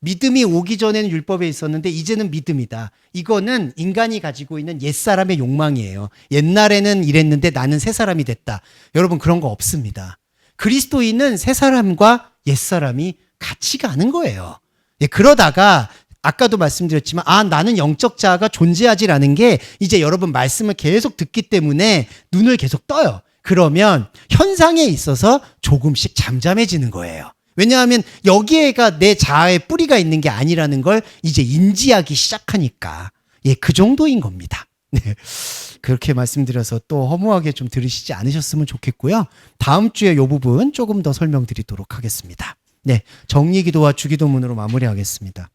믿음이 오기 전에는 율법에 있었는데 이제는 믿음이다. 이거는 인간이 가지고 있는 옛사람의 욕망이에요. 옛날에는 이랬는데 나는 새사람이 됐다. 여러분 그런 거 없습니다. 그리스도인은 새사람과 옛사람이 같이 가는 거예요. 예, 그러다가 아까도 말씀드렸지만 나는 영적 자아가 존재하지 않은 게 이제 여러분 말씀을 계속 듣기 때문에 눈을 계속 떠요. 그러면 현상에 있어서 조금씩 잠잠해지는 거예요. 왜냐하면 여기에가 내 자아의 뿌리가 있는 게 아니라는 걸 이제 인지하기 시작하니까 예, 그 정도인 겁니다. 네, 그렇게 말씀드려서 또 허무하게 좀 들으시지 않으셨으면 좋겠고요. 다음 주에 이 부분 조금 더 설명드리도록 하겠습니다. 네, 정리기도와 주기도문으로 마무리하겠습니다.